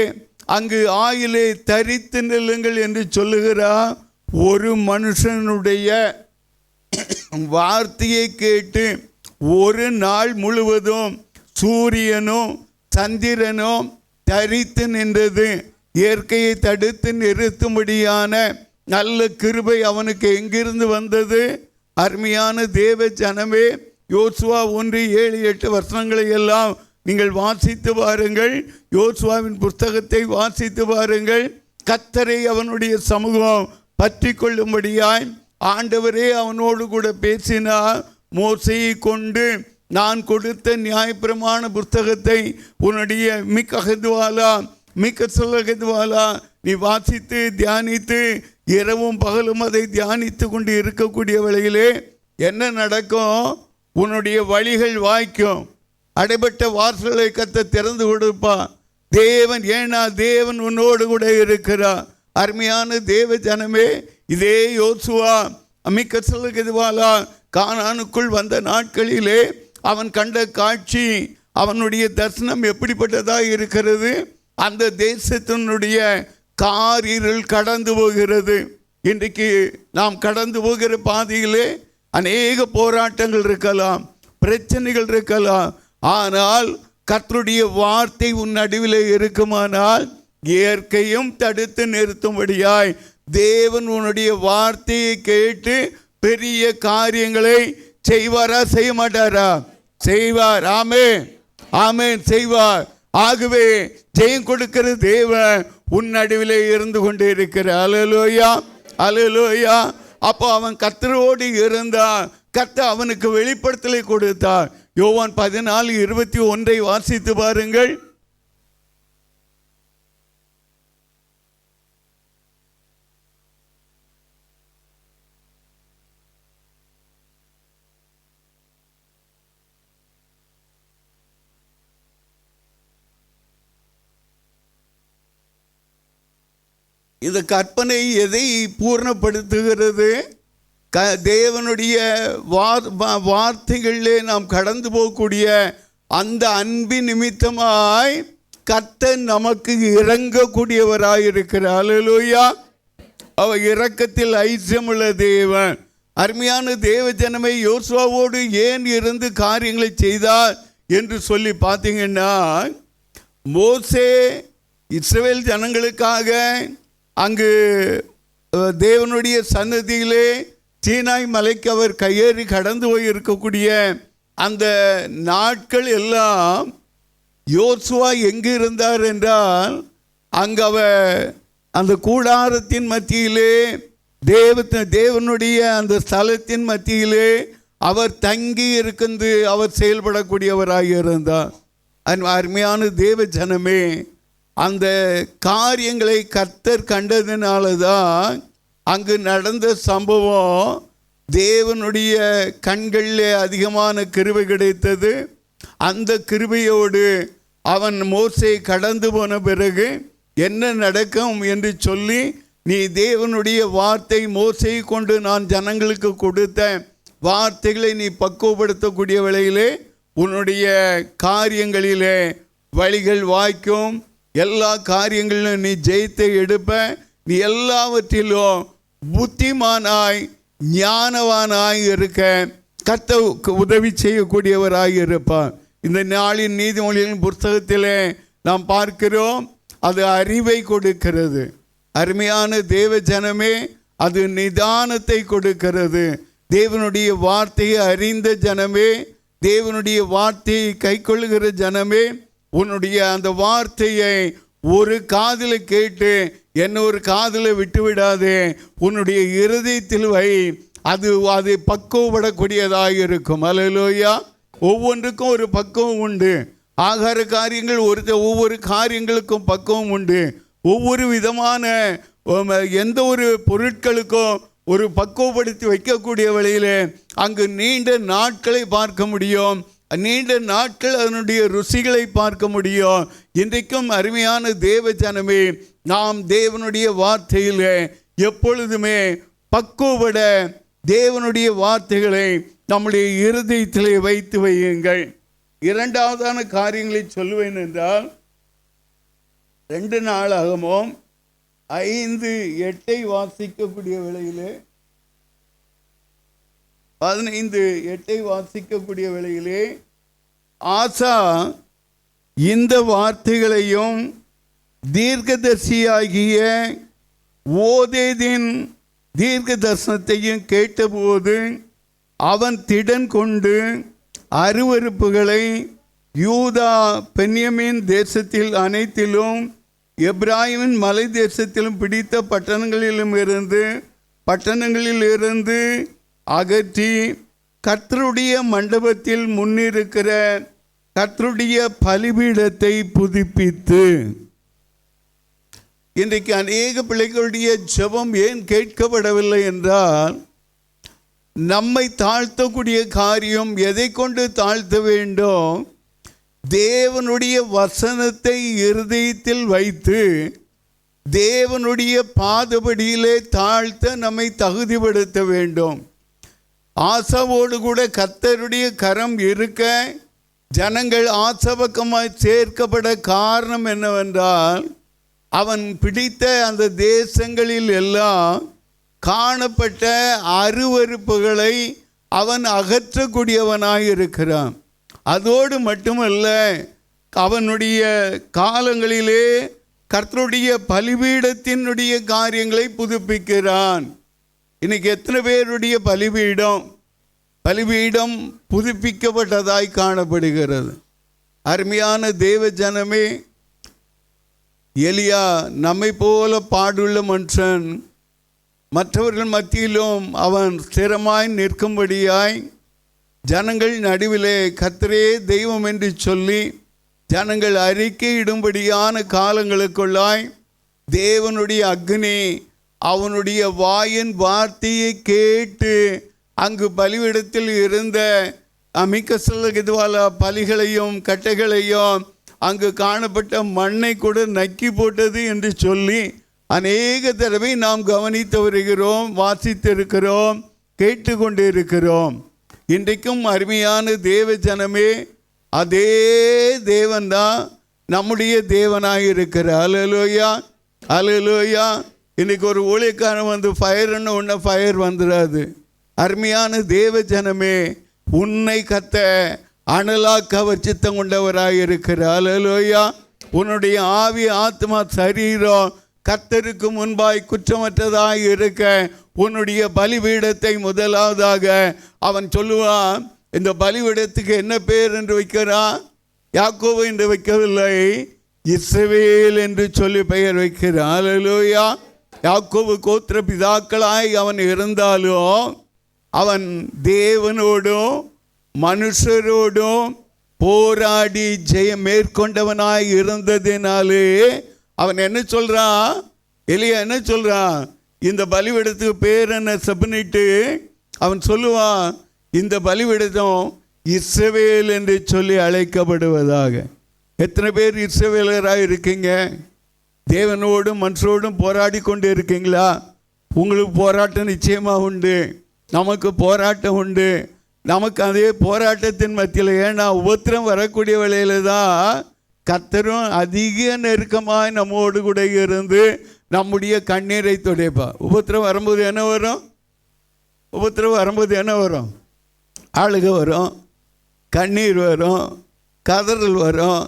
[SPEAKER 1] அங்கு ஆயிலே தரித்து நில்லுங்கள் என்று சொல்லுகிறார். ஒரு மனுஷனுடைய வார்த்தையை கேட்டு ஒரு நாள் முழுவதும் சூரியனும் சந்திரனும் தரித்து நின்றது. இயற்கையை தடுத்து நிறுத்தும்படியான நல்ல கிருபை அவனுக்கு எங்கிருந்து வந்தது? அருமையான தேவ ஜனமே, யோசுவா 1:7-8 வசனங்களை எல்லாம் நீங்கள் வாசித்து பாருங்கள். யோசுவாவின் புஸ்தகத்தை வாசித்து பாருங்கள். கர்த்தரை அவனுடைய சமூகம் பற்றி கொள்ளும்படியாய் ஆண்டவரே அவனோடு கூட பேசினார். மோசையை கொண்டு நான் கொடுத்த நியாயப்பிரமாண புஸ்தகத்தை உன்னுடைய மிக்க சொல்லகத்வாலா நீ வாசித்து தியானித்து இரவும் பகலும் அதை தியானித்து கொண்டு இருக்கக்கூடிய வேளையிலே என்ன நடக்கும்? உன்னுடைய வழிகள் வாய்க்கும். அடைபட்ட வாசல்களை கர்த்தர் திறந்து கொடுப்பா. தேவன், ஏன்னா தேவன் உன்னோடு கூட இருக்கிறார். அருமையான தேவ ஜனமே, இதே யோசுவா அமிக்கசலகெதுவாலா கானானுக்குள் வந்த நாட்களிலே அவன் கண்ட காட்சி, அவனுடைய தரிசனம் எப்படிப்பட்டதாக இருக்கிறது? அந்த தேசத்தினுடைய காரிருள் கடந்து போகிறது. இன்றைக்கு நாம் கடந்து போகிற பாதையிலே அநேக போராட்டங்கள் இருக்கலாம், பிரச்சனைகள் இருக்கலாம். ஆனால் கர்த்தருடைய வார்த்தை உன் நடுவில் இருக்குமானால் இயற்கையும் தடுத்து நிறுத்தும்படியாய் தேவன் உன்னுடைய வார்த்தையை கேட்டு பெரிய காரியங்களை செய்வாரா, செய்ய மாட்டாரா? செய்வார். ஆமென், ஆமென், செய்வார். ஆகவே ஜெயம் கொடுக்கிற தேவன் உன் நடுவிலே இருந்து கொண்டே இருக்கிறார். அல்லேலூயா, அல்லேலூயா. அப்போ அவன் கர்த்தரோடு இருந்தான். கர்த்தர் அவனுக்கு வெளிப்படுத்தலை கொடுத்தார். யோவான் 14:21 வாசித்து பாருங்கள். இந்த கற்பனை எதை பூர்ணப்படுத்துகிறது? தேவனுடைய வார்த்தைகளிலே நாம் கடந்து போகக்கூடிய அந்த அன்பின் நிமித்தமாய் கர்த்தர் நமக்கு இறங்கக்கூடியவராய் இருக்கிறார். அல்லேலூயா. அவர் இரக்கத்தில் ஐக்கியமுள்ள தேவன். அருமையான தேவ ஜனமே, யோசுவாவோடு ஏன் இருந்து காரியங்களை செய்தார் என்று சொல்லி பார்த்தீங்கன்னா, மோசே இஸ்ரவேல் ஜனங்களுக்காக அங்கு தேவனுடைய சன்னதியிலே சீனாய் மலைக்கு அவர் கையேறி கடந்து போய் இருக்கக்கூடிய அந்த நாட்கள் எல்லாம் யோசுவா எங்கு இருந்தார் என்றால், அங்கு அவர் அந்த கூடாரத்தின் மத்தியிலே தேவனுடைய அந்த ஸ்தலத்தின் மத்தியிலே அவர் தங்கி இருந்து அவர் செயல்படக்கூடியவராக இருந்தார். அருமையான தேவ ஜனமே, அந்த காரியங்களை கர்த்தர் கண்டதினால தான் அங்கு நடந்த சம்பவம் தேவனுடைய கண்களிலே அதிகமான கிருபை கிடைத்தது. அந்த கிருபையோடு அவன் மோசே கடந்து போன பிறகு என்ன நடக்கும் என்று சொல்லி, நீ தேவனுடைய வார்த்தை மோசை கொண்டு நான் ஜனங்களுக்கு கொடுத்த வார்த்தைகளை நீ பக்குவப்படுத்தக்கூடிய வேளையிலே உன்னுடைய காரியங்களிலே வழிகள் வாய்க்கும், எல்லா காரியங்களிலும் நீ ஜெயித்தை எடுப்ப, நீ எல்லாவற்றிலும் புத்திமானாய் ஞானவானாய் இருக்க கர்த்தர் உதவி செய்யக்கூடியவராய் இருப்பார். இந்த நாளின் நீதிமொழிகளின் புத்தகத்திலே நாம் பார்க்கிறோம், அது அறிவை கொடுக்கிறது. அருமையான தேவ ஜனமே, அது நிதானத்தை கொடுக்கிறது. தேவனுடைய வார்த்தையை அறிந்த ஜனமே, தேவனுடைய வார்த்தையை கைக்கொள்ளுகிற ஜனமே, உன்னுடைய அந்த வார்த்தையை ஒரு காதில் கேட்டு இன்னொரு காதில் விட்டுவிடாதே, உன்னுடைய இருதயத்தில் வை. அது பக்குவப்படக்கூடியதாக இருக்கும். அல்லேலூயா. ஒவ்வொன்றுக்கும் ஒரு பக்குவம் உண்டு. ஆகார காரியங்கள் ஒவ்வொரு காரியங்களுக்கும் பக்குவம் உண்டு. ஒவ்வொரு விதமான எந்த ஒரு பொருட்களுக்கும் ஒரு பக்குவப்படுத்தி வைக்கக்கூடிய வழியில் அங்கு நீண்ட நாட்களை பார்க்க முடியும், நீண்ட நாட்கள் அதனுடைய ருசிகளை பார்க்க முடியும். இன்றைக்கும் அருமையான தேவ ஜனமே, நாம் தேவனுடைய வார்த்தையில் எப்பொழுதுமே பக்குவப்பட தேவனுடைய வார்த்தைகளை நம்முடைய இருதயத்திலே வைத்து வையுங்கள். இரண்டாவதான காரியங்களை சொல்லுவேன் என்றால், 2 நாளாகமும் 5:8 வாசிக்கக்கூடிய வேளையிலே 15:8 வாசிக்கக்கூடிய வேளையிலே ஆசா இந்த வார்த்தைகளையும் தீர்க்கதரிசியாகிய ஓதேதின் தீர்க்க தரிசனத்தையும் கேட்டபோது அவன் திடன் கொண்டு அருவருப்புகளை யூதா பென்யமீன் தேசத்தில் அனைத்திலும் எப்ராயிமின் மலை தேசத்திலும் பிடித்த பட்டணங்களிலிருந்து அகற்றி கர்த்தருடைய மண்டபத்தில் முன்னிருக்கிற கர்த்தருடைய பலிபீடத்தை புதுப்பித்து. இன்றைக்கு அநேக பிள்ளைகளுடைய ஜெபம் ஏன் கேட்கப்படவில்லை என்றால், நம்மை தாழ்த்தக்கூடிய காரியம் எதை கொண்டு தாழ்த்த வேண்டும், தேவனுடைய வசனத்தை இருதயத்தில் வைத்து தேவனுடைய பாதபடியிலே தாழ்த்த நம்மை தகுதிப்படுத்த வேண்டும். ஆசாவோடு கூட கர்த்தருடைய கரம் இருக்க ஜனங்கள் ஆசபக்கமாய் சேர்க்கப்பட காரணம் என்னவென்றால், அவன் பிடித்த அந்த தேசங்களில் எல்லாம் காணப்பட்ட அருவருப்புகளை அவன் அகற்றக்கூடியவனாய் இருக்கிறான். அதோடு மட்டுமல்ல, அவனுடைய காலங்களிலே கர்த்தருடைய பலிபீடத்தினுடைய காரியங்களை புதுப்பிக்கிறான். இன்னைக்கு எத்தனை பேருடைய பலிபீடம் புதுப்பிக்கப்பட்டதாய் காணப்படுகிறது? அருமையான தேவ ஜனமே, எலியா நம்மை போல பாடுள்ள மனுஷன், மற்றவர்கள் மத்தியிலும் அவன் ஸ்திரமாய் நிற்கும்படியாய் ஜனங்கள் நடுவிலே கர்த்தரே தெய்வம் என்று சொல்லி ஜனங்கள் அறிக்கையிடும்படியான காலங்களுக்குள்ளாய் தேவனுடைய அக்னி அவனுடைய வாயின் வார்த்தையை கேட்டு அங்கு பலிவிடத்தில் இருந்த மிக்கசலகிதுவால பலிகளையும் கட்டைகளையும் அங்கு காணப்பட்ட மண்ணை கூட நக்கி போட்டது என்று சொல்லி அநேக தடவை நாம் கவனித்து வருகிறோம், வாசித்திருக்கிறோம், கேட்டுக்கொண்டு இருக்கிறோம். இன்றைக்கும் அருமையான தேவ ஜனமே, அதே தேவன்தான் நம்முடைய தேவனாக இருக்கிறார். அல்லேலூயா, அல்லேலூயா. இன்னைக்கு ஒரு ஊழியக்காரன் வந்து ஃபயர்னு ஒன்று ஃபயர் வந்துடாது. அருமையான தேவ ஜனமே, உன்னை கத்த அனலாக்க அவர் சித்தம் கொண்டவராக இருக்கிறார். அல்லேலூயா. உன்னுடைய ஆவி, ஆத்மா, சரீரம் கர்த்தருக்கு முன்பாய் குற்றமற்றதாக இருக்க உன்னுடைய பலிபீடத்தை முதலாவதாக அவன் சொல்லுவான். இந்த பலிபீடத்துக்கு என்ன பேர் என்று வைக்கிறான்? யாக்கோபு என்று வைக்கவில்லை, இஸ்ரவேல் என்று சொல்லி பெயர் வைக்கிறான். அல்லேலூயா. யாக்கோபு கோத்திர பிதாக்களாய் அவன் இருந்தாலும் அவன் தேவனோடும் மனுஷரோடும் போராடி ஜெயம் மேற்கொண்டவனாய் இருந்ததினாலே அவன் என்ன சொல்றான்? எலியா என்ன சொல்றான்? இந்த பலிபீடத்துக்கு பேர் என்ன சப்னிட்டு அவன் சொல்லுவான், இந்த பலிபீடம் இஸ்ரவேல் என்று சொல்லி அழைக்கப்படுவதாக. எத்தனை பேர் இஸ்ரவேலராக இருக்கீங்க? தேவனோடும் மனுஷரோடும் போராடி கொண்டு இருக்கீங்களா? உங்களுக்கு போராட்டம் நிச்சயமாக உண்டு, நமக்கு போராட்டம் உண்டு. நமக்கு அதே போராட்டத்தின் மத்தியில், ஏன்னா உபத்திரம் வரக்கூடிய வேளையில் தான் கர்த்தரும் அதிக நெருக்கமாய் நம்மோடு கூட இருந்து நம்முடைய கண்ணீரை துடைப்பார். உபத்திரம் வரும்போது என்ன வரும்? உபத்திரம் வரும்போது என்ன வரும்? ஆளுக வரும், கண்ணீர் வரும், கதறல் வரும்.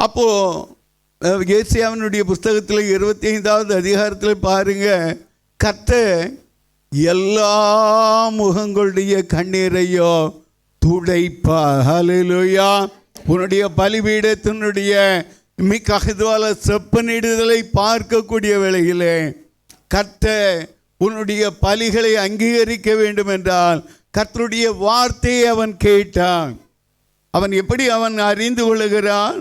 [SPEAKER 1] அப்போது ஏசாயாவினுடைய புஸ்தகத்தில் 25வது அதிகாரத்தில் பாருங்க, கர்த்தர் எல்லா முகங்களுடைய கண்ணீரையோ துடைப்பார். ஹல்லேலூயா. உன்னுடைய பலிபீடத்தினுடைய மிக்கதுவால செப்பனிடுதலை பார்க்கக்கூடிய வேளையிலே கர்த்தர் உன்னுடைய பலிகளை அங்கீகரிக்க வேண்டும் என்றால் கர்த்தருடைய வார்த்தையை அவன் கேட்டான். அவன் எப்படி அவன் அறிந்து கொள்ளுகிறான்?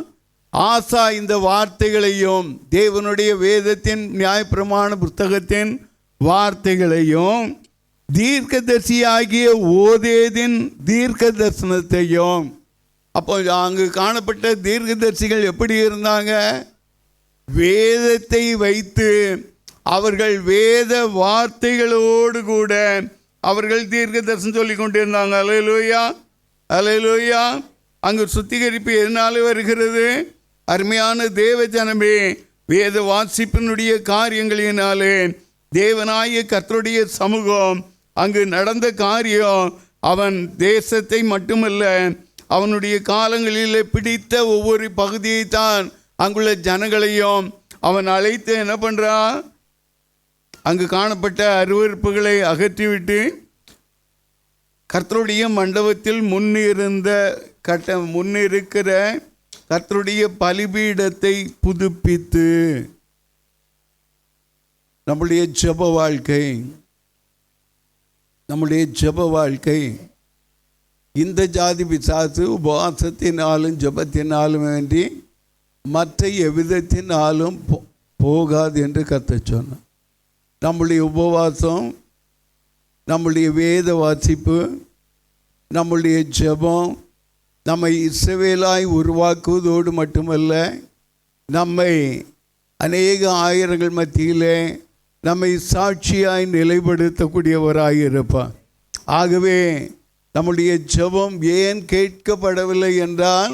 [SPEAKER 1] ஆசா இந்த வார்த்தைகளையும் தேவனுடைய வேதத்தின் நியாயப்பிரமாண புஸ்தகத்தின் வார்த்தைகளையும் தீர்க்கதரிசியாகிய ஓதேதின் தீர்க்க தரிசனத்தையும். அப்போ அங்கு காணப்பட்ட தீர்க்கதரிசிகள் எப்படி இருந்தாங்க? வேதத்தை வைத்து அவர்கள் வேத வார்த்தைகளோடு கூட அவர்கள் தீர்க்க தரிசனம் சொல்லி கொண்டிருந்தாங்க. அல்லேலூயா, அல்லேலூயா. அங்கு சுத்திகரிப்பு எதனால வருகிறது? அருமையான தேவ ஜனமே, வேத வாசிப்பினுடைய காரியங்களினாலே தேவனாய கர்த்தருடைய சமூகம் அங்கு நடந்த காரியம் அவன் தேசத்தை மட்டுமல்ல அவனுடைய காலங்களில் பிடித்த ஒவ்வொரு பகுதியை தான் அங்குள்ள ஜனங்களையும் அவன் அழைத்து என்ன பண்ணுறான்? அங்கு காணப்பட்ட அருவருப்புகளை அகற்றிவிட்டு கர்த்தருடைய மண்டபத்தில் முன்னிருக்கிற கர்த்தருடைய பலிபீடத்தை புதுப்பித்து நம்முடைய ஜெப வாழ்க்கை இந்த ஜாதி பிசாசு உபவாசத்தினாலும் ஜெபத்தினாலும் வேண்டி மற்ற எவ்விதத்தினாலும் போகாது என்று கர்த்தர் சொன்னார். நம்முடைய உபவாசம், நம்முடைய வேத வாசிப்பு, நம்முடைய ஜெபம், நம்மை இஸ்ரவேலாய் உருவாக்குவதோடு மட்டுமல்ல, நம்மை அநேக ஆயிரங்கள் மத்தியிலே நம்மை சாட்சியாய் நிலைப்படுத்தக்கூடியவராய் இருப்பார். ஆகவே நம்முடைய ஜெபம் ஏன் கேட்கப்படவில்லை என்றால்,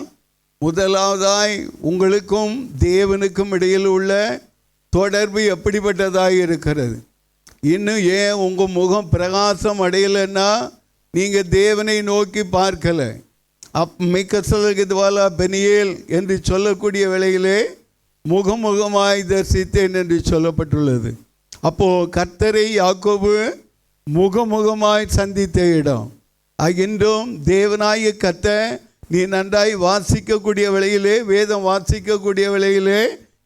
[SPEAKER 1] முதலாவதாய் உங்களுக்கும் தேவனுக்கும் இடையில் உள்ள தொடர்பு எப்படிப்பட்டதாக இருக்கிறது. இன்னும் ஏன் உங்கள் முகம் பிரகாசம் அடையலைன்னா நீங்கள் தேவனை நோக்கி பார்க்கலை. மிக்கசலகித்வாலா பெனியேல் என்று சொல்லக்கூடிய வேளையிலே முகமுகமாய் தரிசித்தேன் என்று சொல்லப்பட்டுள்ளது. அப்போது கர்த்தரை யாக்கோபு முகமுகமாய் சந்தித்த இடம். இன்றும் தேவனாய கர்த்தர் நீ நன்றாய் வாசிக்கக்கூடிய வேளையிலே, வேதம் வாசிக்கக்கூடிய வேளையிலே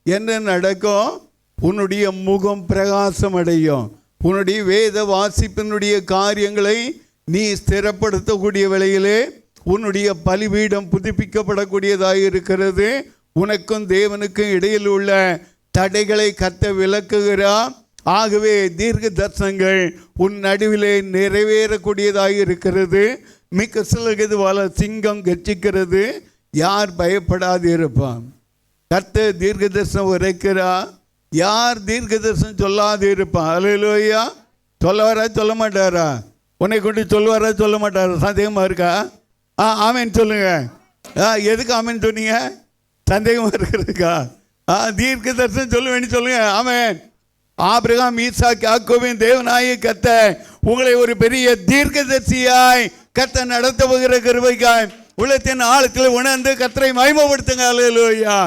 [SPEAKER 1] என்ன நடக்கும்? உன்னுடைய முகம் பிரகாசம் அடையும். உன்னுடைய வேத வாசிப்பினுடைய காரியங்களை நீ ஸ்திரப்படுத்தக்கூடிய வேளையிலே உன்னுடைய பலிபீடம் புதுப்பிக்கப்படக்கூடியதாக இருக்கிறது. உனக்கும் தேவனுக்கும் இடையில் உள்ள தடைகளை கர்த்தர் விலக்குகிறார். ஆகவே தீர்க்க தரிசனங்கள் உன் நடுவிலே நிறைவேறக்கூடியதாக இருக்கிறது. மிக்க சிலகுதுவால சிங்கம் கர்ச்சிக்கிறது, யார் பயப்படாது இருப்பான். கர்த்தர் தீர்க்க தரிசனம் உரைக்கிறார், யார் தீர்க்க தரிசனம் சொல்லாது இருப்பான். அல்லேலூயா. சொல்லவாரா சொல்ல மாட்டாரா? உன்னை கொண்டு சொல்லுவாரா சொல்ல மாட்டாரா? சந்தேகமாக இருக்கா? ஆமேன்னு சொல்லுங்க. எதுக்கு ஆமேன்னு சொன்னீங்க? சந்தேகமாக இருக்கிறதுக்கா? தீர்க்க தரிசனம் சொல்ல வேண்டி சொல்லுங்க. ஆமேன். ஆபிரகாம், ஈசாக், யாக்கோபின் தேவனாய கர்த்தர் உங்களை ஒரு பெரிய தீர்க்கதரிசியாய் கர்த்தர் நடத்த போகிற கிருபைக்காய் உள்ளத்தின் ஆழத்தில் உணர்ந்து கர்த்தரை மகிமைப்படுத்துங்க. அல்லேலூயா,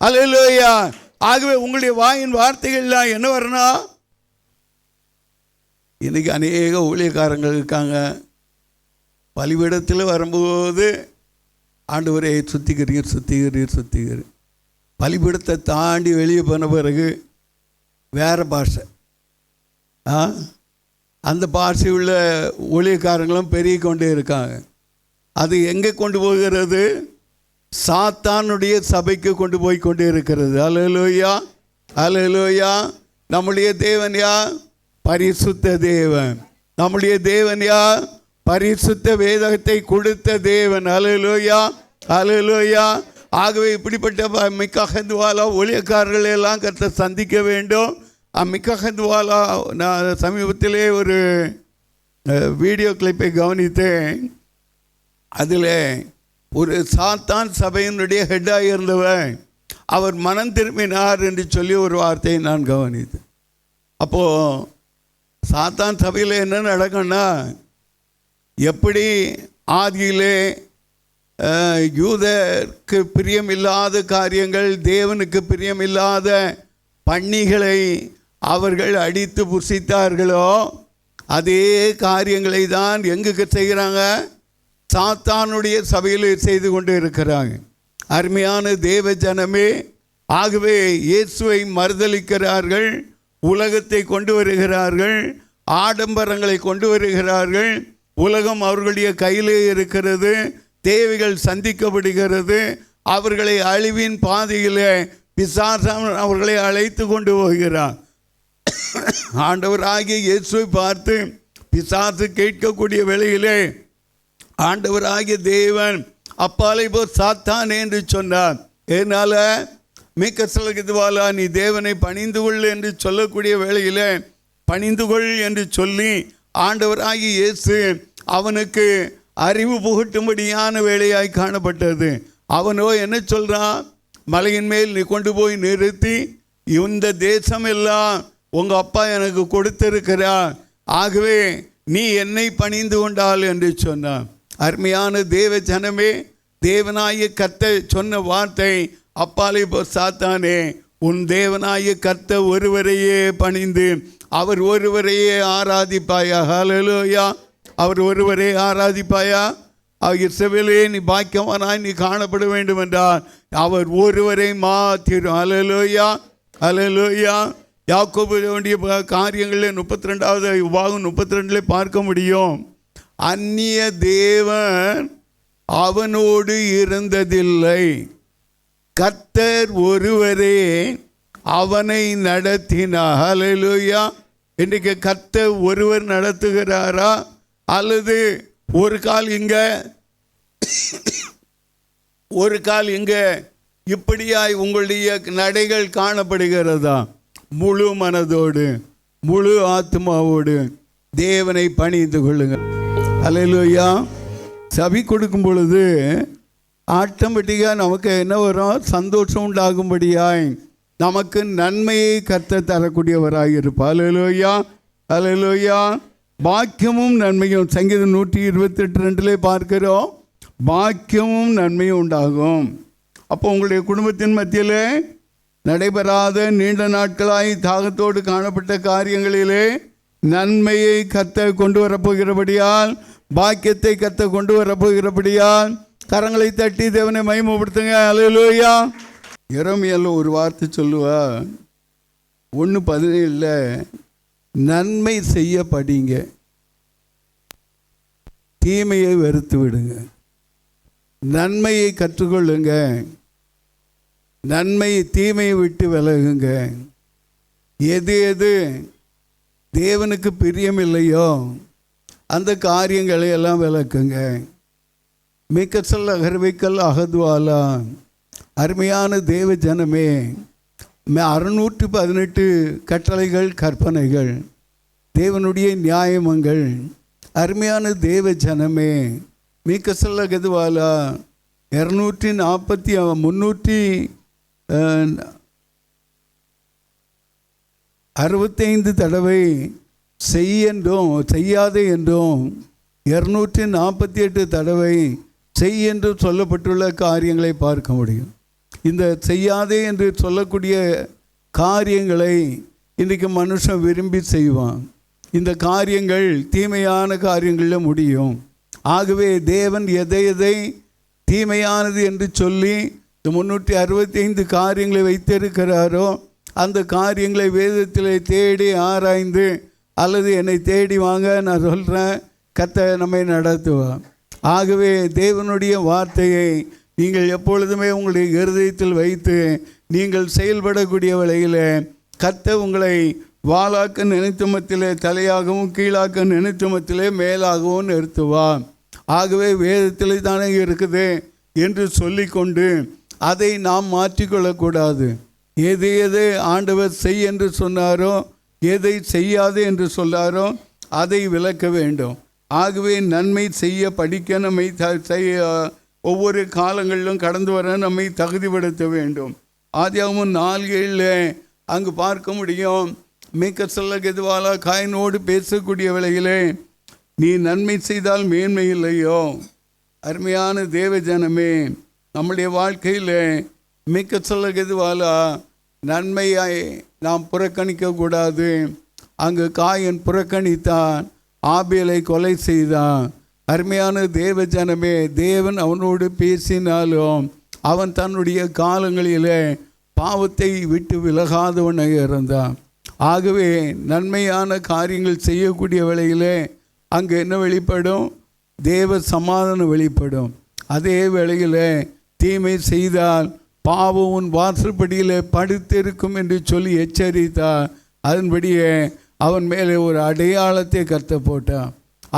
[SPEAKER 1] அல்லேலூயா. ஆகவே உங்களுடைய வாயின் வார்த்தைகள்லாம் என்ன வரணும்? இன்னைக்கு அநேக ஊழியக்காரங்கள் இருக்காங்க, பலிபீடத்தில் வரும்போது ஆண்டவரே சுத்திக்கிறீர் சுத்திக்கிறீர் சுத்திக்கிறீர். பலிபீடத்தை தாண்டி வெளியே போன பிறகு வேறு பாஷை, அந்த பாஷை உள்ள ஊழியக்காரங்களும் பெருகி கொண்டே இருக்காங்க. அது எங்கே கொண்டு போகிறது? சாத்தானுடைய சபைக்கு கொண்டு போய் கொண்டே இருக்கிறது. அல்லேலூயா, அல்லேலூயா. நம்முடைய தேவன் யார்? பரிசுத்த தேவன். நம்முடைய தேவன் யார்? பரிசுத்த வேதத்தை கொடுத்த தேவன். அல்லேலூயா, அல்லேலூயா. ஆகவே இப்படிப்பட்ட மிக்கஹந்துவாலா ஊழியக்காரர்கள் எல்லாம் கர்த்தர் சந்திக்க வேண்டும். மிக்கஹந்துவாலா நான் சமீபத்திலே ஒரு வீடியோ கிளிப்பை கவனித்தேன். அதில் ஒரு சாத்தான் சபையினுடைய ஹெட்டாக இருந்தவர் அவர் மனம் திரும்பினார் என்று சொல்லி ஒரு வார்த்தையை நான் கவனித்தேன். அப்போது சாத்தான் சபையில் என்ன நடக்கும்னா, எப்படி ஆதியிலே யூதருக்கு பிரியமில்லாத காரியங்கள், தேவனுக்கு பிரியமில்லாத பன்னிகளை அவர்கள் அடித்து புசித்தார்களோ, அதே காரியங்களை தான் எங்கே செய்கிறாங்க? சாத்தானுடைய சபையில் செய்து கொண்டு இருக்கிறாங்க. அருமையான தேவ ஜனமே, ஆகவே இயேசுவை மறுதலிக்கிறார்கள், உலகத்தை கொண்டு வருகிறார்கள், ஆடம்பரங்களை கொண்டு வருகிறார்கள். உலகம் அவர்களுடைய கையிலே இருக்கிறது, தேவைகள் சந்திக்கப்படுகிறது. அவர்களை அழிவின் பாதையிலே பிசாசம் அவர்களை அழைத்து கொண்டு போகிறார். ஆண்டவராகிய இயேசுவை பார்த்து பிசாசு கேட்கக்கூடிய வேளையிலே ஆண்டவராகிய தேவன் அப்பாலை போ சாத்தான் என்று சொன்னார். ஏனால மிக்கசலகித்வாலா நீ தேவனை பணிந்து கொள் என்று சொல்லக்கூடிய வேளையிலே பணிந்து கொள் என்று சொல்லி ஆண்டவராகிய இயேசு அவனுக்கு அறிவு புகட்டும்படியான வேலையாய் காணப்பட்டது. அவனோ என்ன சொல்கிறான்? மலையின் மேல் நீ கொண்டு போய் நிறுத்தி, இந்த தேசம் எல்லாம் உங்கள் அப்பா எனக்கு கொடுத்திருக்கிறார், ஆகவே நீ என்னை பணிந்து கொண்டாள் என்று சொன்னான். அருமையான தேவ ஜனமே, தேவனாய கர்த்தர் சொன்ன வார்த்தை, அப்பாலே போ சாத்தானே, உன் தேவனாய கர்த்தர் ஒருவரையே பணிந்து அவர் ஒருவரையே ஆராதிப்பாயா. ஹல்லேலூயா. அவர் ஒருவரே ஆராதிப்பாயா. இஸ்ரவேலே நீ பாக்கியவானாய் நீ காணப்பட வேண்டும் என்றால் அவர் ஒருவரை மாத்திரும். அல்லேலூயா, அல்லேலூயா. யாக்கோபு வேண்டிய காரியங்களில் 32வது பாகம் 32 பார்க்க முடியும். அந்நிய தேவன் அவனோடு இருந்ததில்லை, கர்த்தர் ஒருவரே அவனை நடத்தினார். ஹல்லேலூயா. இன்றைக்கு கர்த்தர் ஒருவர் நடத்துகிறாரா? அல்லது ஒரு கால் இங்கே ஒரு கால் இங்கே இப்படியாய் உங்களுடைய நடைகள் காணப்படுகிறதா? முழு மனதோடு முழு ஆத்மாவோடு தேவனை பணிந்து கொள்ளுங்கள். அல்லேலூயா. செவி கொடுக்கும் பொழுது ஆட்டோமேட்டிக்காக நமக்கு என்ன வரும்? சந்தோஷம் உண்டாகும்படியாய் நமக்கு நன்மையை கர்த்தர் தரக்கூடியவராக இருப்பார். அல்லேலூயா, அல்லேலூயா. பாக்கியமும் நன்மையும் சங்கீதம் 128:2 பார்க்கிறோம். பாக்கியமும் நன்மையும் உண்டாகும். அப்போ உங்களுடைய குடும்பத்தின் மத்தியிலே நடைபெறாத நீண்ட நாட்களாய் தாகத்தோடு காணப்பட்ட காரியங்களிலே நன்மையை கர்த்தர் கொண்டு வரப்போகிறபடியால், பாக்கியத்தை கர்த்தர் கொண்டு வரப்போகிறபடியால் கரங்களை தட்டி தேவனை மகிமைப்படுத்துங்க. அல்லேலூயா. எரேமியால ஒரு வார்த்தை சொல்லுவா, 1:17 நன்மை செய்ய படிங்க, தீமையை வெறுத்து விடுங்க. நன்மையை கற்றுக்கொள்ளுங்க, நன்மை தீமையை விட்டு விலகுங்க. எது எது தேவனுக்கு பிரியமில்லையோ அந்த காரியங்களை எல்லாம் விளக்குங்க. மிக்கசல் அகர்விக்கல் அகதுவாலா. அருமையான தேவ ஜனமே, 618 கட்டளைகள், கற்பனைகள், தேவனுடைய நியாயமங்கள். அருமையான தேவ ஜனமே, மீக்கசல்ல கதுவாலா 365 தடவை செய் என்றும் செய்யாதே என்றும் 248 தடவை செய் என்று சொல்லப்பட்டுள்ள காரியங்களை பார்க்க முடியும். இந்த செய்யாதே என்று சொல்லக்கூடிய காரியங்களை இன்றைக்கு மனுஷன் விரும்பி செய்வான். இந்த காரியங்கள் தீமையான காரியங்களில் முடியும். ஆகவே தேவன் எதை எதை தீமையானது என்று சொல்லி 365 காரியங்களை வைத்திருக்கிறாரோ அந்த காரியங்களை வேதத்தில் தேடி ஆராய்ந்து, அல்லது என்னை தேடி வாங்க நான் சொல்கிறேன், கர்த்தர் நம்மை நடத்துவார். ஆகவே தேவனுடைய வார்த்தையை நீங்கள் எப்பொழுதுமே உங்களுடைய இருதயத்தில் வைத்து நீங்கள் செயல்படக்கூடிய வேளையில் கர்த்தர் உங்களை வாளாக்க நினைத்துமத்திலே தலையாகவும் கீழாக்க நினைத்துமத்திலே மேலாகவும் நிறுத்துவார். ஆகவே வேதத்தில் தானே இருக்குது என்று சொல்லிக்கொண்டு அதை நாம் மாற்றிக்கொள்ளக்கூடாது. எது எது ஆண்டவர் செய் என்று சொன்னாரோ, எதை செய்யாது என்று சொன்னாரோ அதை விளக்க வேண்டும். ஆகவே நன்மை செய்ய படிக்க நம்மை ஒவ்வொரு காலங்களிலும் கடந்து வர நம்மை தகுதிப்படுத்த வேண்டும். ஆதியாகமம் 4:7 அங்கு பார்க்க முடியும். மீக்கசல்ல கெதுவாலா காயினோடு பேசக்கூடிய வேளையிலே, நீ நன்மை செய்தால் மேன்மை இல்லையோ? அருமையான தேவ ஜனமே, நம்முடைய வாழ்க்கையில் மீக்கசல்ல கெதுவாலா நன்மையை நாம் புறக்கணிக்கக்கூடாது. அங்கு காயின் புறக்கணித்தான், ஆபேலை கொலை செய்தான். அருமையான தேவ ஜனமே, தேவன் அவனோடு பேசினாலும் அவன் தன்னுடைய காலங்களிலே பாவத்தை விட்டு விலகாதவனாக இருந்தான். ஆகவே நன்மையான காரியங்கள் செய்யக்கூடிய வேளையிலே அங்கே என்ன வெளிப்படும்? தேவ சமாதானம் வெளிப்படும். அதே வேளையில் தீமை செய்தால் பாவம் உன் வாசற்படியில் படுத்திருக்கும் என்று சொல்லி எச்சரித்தார். அதன்படியே அவன் மேலே ஒரு அடையாளத்தை கர்த்தர் போட்டான்.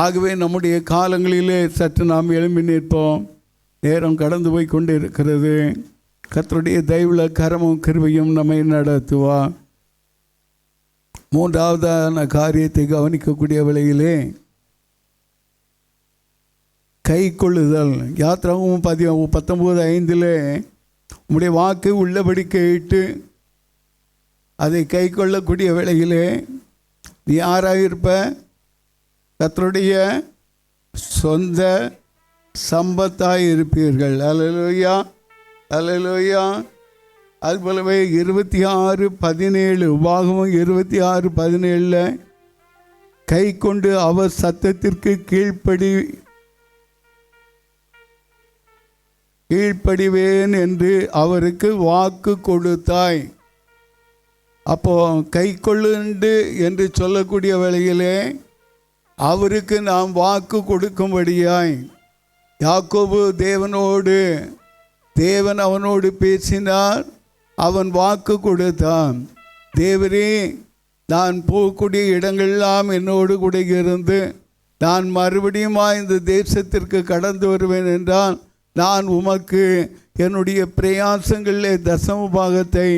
[SPEAKER 1] ஆகவே நம்முடைய காலங்களிலே சற்று நாம் எழும்பி நிற்போம். நேரம் கடந்து போய் கொண்டு இருக்கிறது. கர்த்தருடைய தயவுள்ள கரமும் கிருபையும் நம்மை நடத்துவார். மூன்றாவதான காரியத்தை கவனிக்கக்கூடிய வேளையிலே கை கொள்ளுதல். யாத்திராகமம் 19:5 உம்முடைய வாக்கு உள்ளபடி கேட்டு அதை கை கொள்ளக்கூடிய வேளையிலே நீ யாராக இருப்ப? கர்த்தருடைய சொந்த சம்பத்தாய் இருப்பீர்கள். அல்லேலூயா, அல்லேலூயா. அதுபோலவே 26:17 உபாகமம் 26:17 கை கொண்டு அவர் சத்தத்திற்கு கீழ்ப்படிவேன் என்று அவருக்கு வாக்கு கொடுத்தாய். அப்போ கை கொள்ளுண்டு என்று சொல்லக்கூடிய வேளையிலே அவருக்கு நாம் வாக்கு கொடுக்கும்படியாய் யாக்கோபு தேவன் அவனோடு பேசினார். அவன் வாக்கு கொடுத்தான். தேவரே, நான் போகக்கூடிய இடங்களெல்லாம் என்னோடு கூட இருந்து நான் மறுபடியும் இந்த தேசத்திற்கு கடந்து வருவேன் என்றால் நான் உமக்கு என்னுடைய பிரயாசங்களிலே தசம பாகத்தை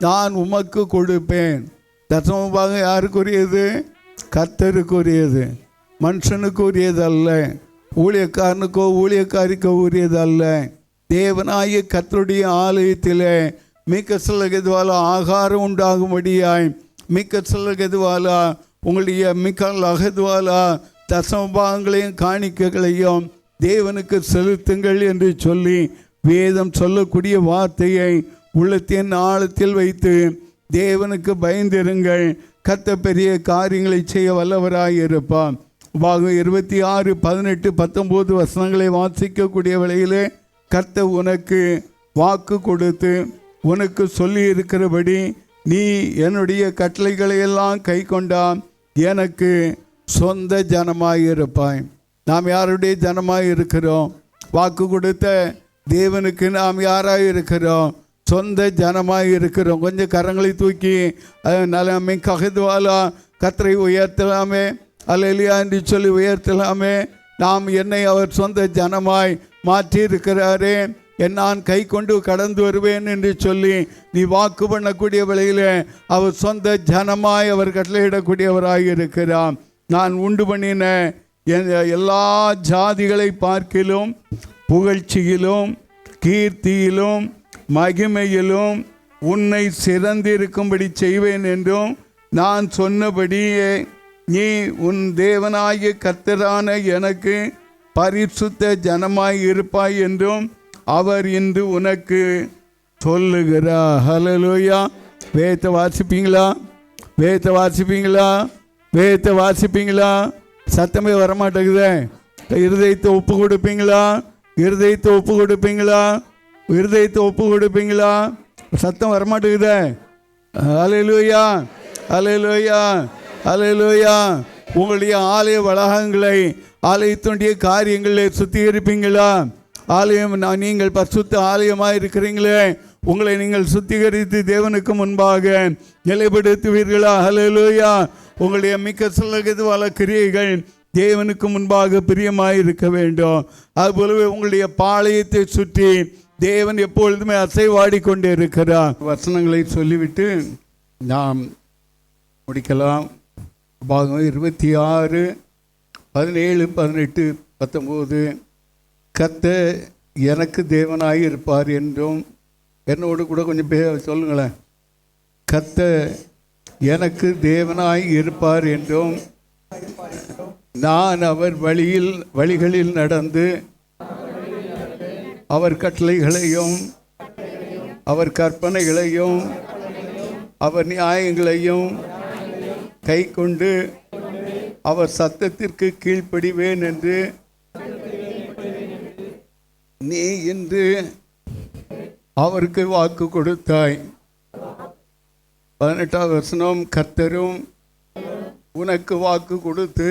[SPEAKER 1] நான் உமக்கு கொடுப்பேன். தசம பாகம் யாருக்குரியது? கர்த்தருக்குரியது, மனுஷனுக்கு உரியது அல்ல, ஊழியக்காரனுக்கோ ஊழியக்காரிக்கோ உரியது அல்ல. தேவனாகிய கர்த்தருடைய ஆலயத்திலே மிக்க சிலகதுவால ஆகாரம் உண்டாகும்படியாய், மிக்க சிலகதுவால உங்களுடைய மிக்க அகதுவால தசம பாகங்களையும் காணிக்கைகளையும் தேவனுக்கு செலுத்துங்கள் என்று சொல்லி வேதம் சொல்லக்கூடிய வார்த்தையை உள்ளத்தின் ஆழத்தில் வைத்து தேவனுக்கு பயந்திருங்கள். கர்த்தர் பெரிய காரியங்களை செய்ய வல்லவராய் இருப்பார். பாகம் 26, 18, 19 வசனங்களை வாசிக்கக்கூடிய வேளையிலே கர்த்தர் உனக்கு வாக்கு கொடுத்து உனக்கு சொல்லி இருக்கிறபடி நீ என்னுடைய கட்டளைகளை எல்லாம் கை கொண்டால் எனக்கு சொந்த ஜனமாய் இருப்பாய். நாம் யாருடைய ஜனமாய் இருக்கிறோம்? வாக்கு கொடுத்த தேவனுக்கு நாம் யாராக இருக்கிறோம்? சொந்த ஜனமாய் இருக்கிறோம். கொஞ்சம் கரங்களை தூக்கி நலமை ககதுவாலா கர்த்தரை உயர்த்தலாமே, அல்லேலூயா என்று சொல்லி உயர்த்தலாமே. நாம் என்னை அவர் சொந்த ஜனமாய் மாற்றி இருக்கிறாரே, நான் கை கொண்டு கடந்து வருவேன் என்று சொல்லி நீ வாக்கு பண்ணக்கூடிய வேளையில் அவர் சொந்த ஜனமாய் அவர் கட்டளையிடக்கூடியவராக இருக்கிறார். நான் உண்டு பண்ணின எல்லா ஜாதிகளை பார்க்கிலும் புகழ்ச்சியிலும் கீர்த்தியிலும் மகிமையிலும் உன்னை சிறந்திருக்கும்படி செய்வேன் என்றும் நான் சொன்னபடியே நீ உன் தேவனாகிய கர்த்தரான எனக்கு பரிசுத்த ஜனமாய் இருப்பாய் என்றும் அவர் இன்று உனக்கு சொல்லுகிறார். ஹல்லேலூயா. வேதத்தை வாசிப்பீங்களா? வேதத்தை வாசிப்பீங்களா? வேதத்தை வாசிப்பீங்களா? சத்தமே வரமாட்டேங்குதே. இருதயத்தை ஒப்பு கொடுப்பீங்களா? இருதயத்தை ஒப்பு கொடுப்பீங்களா? இருதயத்தை ஒப்பு கொடுப்பீங்களா? சத்தம் வரமாட்டேங்குதே. ஹல்லேலூயா, ஹல்லேலூயா, ஹல்லேலூயா. உங்களுடைய ஆலய வளாகங்களை ஆலயத்தினுடைய காரியங்களை சுத்திகரிப்பீங்களா? ஆலயம் நீங்கள் பரிசுத்த ஆலயமாக இருக்கிறீங்களே, உங்களை நீங்கள் சுத்திகரித்து தேவனுக்கு முன்பாக நிலைப்படுத்துவீர்களா? ஹல்லேலூயா. உங்களுடைய மிக்க சில கிரியைகள் தேவனுக்கு முன்பாக பிரியமாய் இருக்க வேண்டும். அதுபோலவே உங்களுடைய பாளையத்தை சுற்றி தேவன் எப்பொழுதுமே அசைவாடி கொண்டே இருக்கிறார். வசனங்களை சொல்லிவிட்டு நாம் முடிக்கலாம். பாகம் 26, 17, 18, 19. கர்த்தர் எனக்கு தேவனாய் இருப்பார் என்றும், என்னோடு கூட கொஞ்சம் சொல்லுங்களேன். கர்த்தர் எனக்கு தேவனாய் இருப்பார் என்றும், நான் அவர் வழிகளில் நடந்து அவர் கட்டளைகளையும் அவர் கற்பனைகளையும் அவர் நியாயங்களையும் கை கொண்டு அவர் சத்தத்திற்கு கீழ்ப்படிவேன் என்று நீ இன்று அவருக்கு வாக்கு கொடுத்தாய். 18வது வசனம். கர்த்தரும் உனக்கு வாக்கு கொடுத்து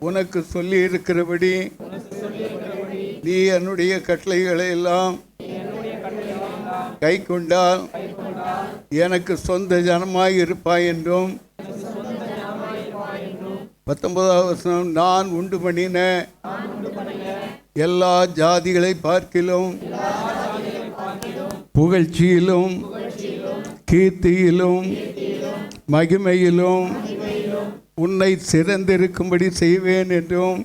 [SPEAKER 1] உனக்கு சொல்லி இருக்கிறபடி நீ என்னுடைய கட்டளைகளை எல்லாம் கை கொண்டால் எனக்கு சொந்த ஜனமாய் இருப்பாய் என்றும். 19வது வசனம். நான் உண்டு பண்ணின எல்லா ஜாதிகளை பார்க்கிலும் புகழ்ச்சியிலும் கீர்த்தியிலும் மகிமையிலும் உன்னை சிறந்திருக்கும்படி செய்வேன் என்றும்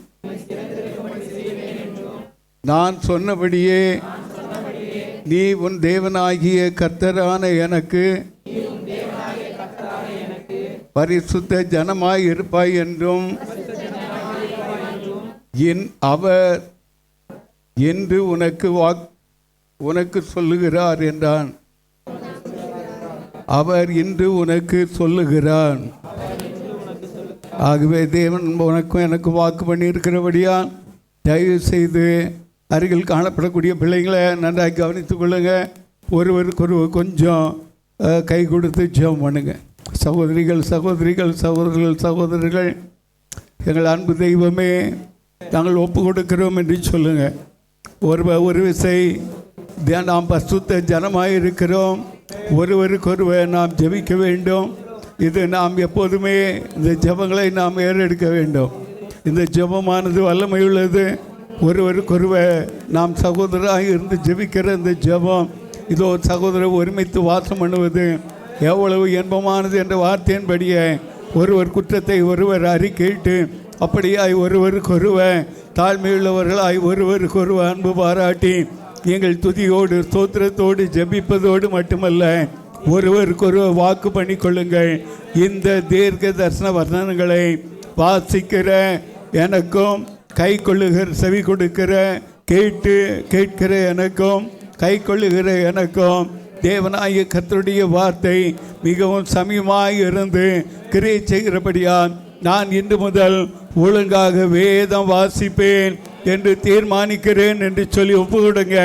[SPEAKER 1] நான் சொன்னபடியே நீ உன் தேவனாகிய கர்த்தரான எனக்கு பரிசுத்த ஜனமாய் இருப்பாய் என்றும் அவர் என்று உனக்கு சொல்லுகிறார் என்றான். அவர் இன்று உனக்கு சொல்லுகிறார். ஆகவே தேவன் உனக்கும் எனக்கு வாக்கு பண்ணி இருக்கிறபடியால் தயவு செய்து அருகில் காணப்படக்கூடிய பிள்ளைங்களை நன்றாக கவனித்துக் கொள்ளுங்க. ஒருவருக்கு கொஞ்சம் கை கொடுத்து ஜெபம் பண்ணுங்க. சகோதரிகள் சகோதரர்கள் எங்கள் அன்பு தெய்வமே, நாங்கள் ஒப்பு கொடுக்கிறோம் என்று சொல்லுங்கள். ஒரு விசை நாம் பரிசுத்த ஜனமாக இருக்கிறோம். ஒருவருக்கொருவர் நாம் ஜெபிக்க வேண்டும். இது நாம் எப்போதுமே இந்த ஜெபங்களை நாம் ஏறெடுக்க வேண்டும். இந்த ஜெபமானது வல்லமை உள்ளது. ஒருவருக்கொருவர் நாம் சகோதரராக இருந்து ஜெபிக்கிற இந்த ஜெபம், இதோ சகோதரர் ஒருமித்து வாசம் பண்ணுவது எவ்வளவு இன்பமானது என்ற வார்த்தையின்படியே ஒருவர் குற்றத்தை ஒருவர் அறிக்கையிட்டு அப்படியாய் ஒருவருக்கொருவர் தாழ்மையுள்ளவர்களாய் ஒருவருக்கொருவர் அன்பு பாராட்டி எங்கள் துதியோடு ஸ்தோத்திரத்தோடு ஜெபிப்பதோடு மட்டுமல்ல, ஒருவருக்கொருவர் வாக்கு பண்ணிக்கொள்ளுங்கள். இந்த தீர்க்க தரிசன வசனங்களை வாசிக்கிற எனக்கும், கை கொள்ளுகிற செவி கொடுக்கிற கேட்கிற எனக்கும், கை கொள்ளுகிற எனக்கும் தேவனாகிய கர்த்தருடைய வார்த்தை மிகவும் சமயமாய் இருந்து கிரியை செய்கிறபடியால் நான் இன்று முதல் ஒழுங்காக வேதம் வாசிப்பேன் என்று தீர்மானிக்கிறேன் என்று சொல்லி ஒப்புக்கொடுங்க.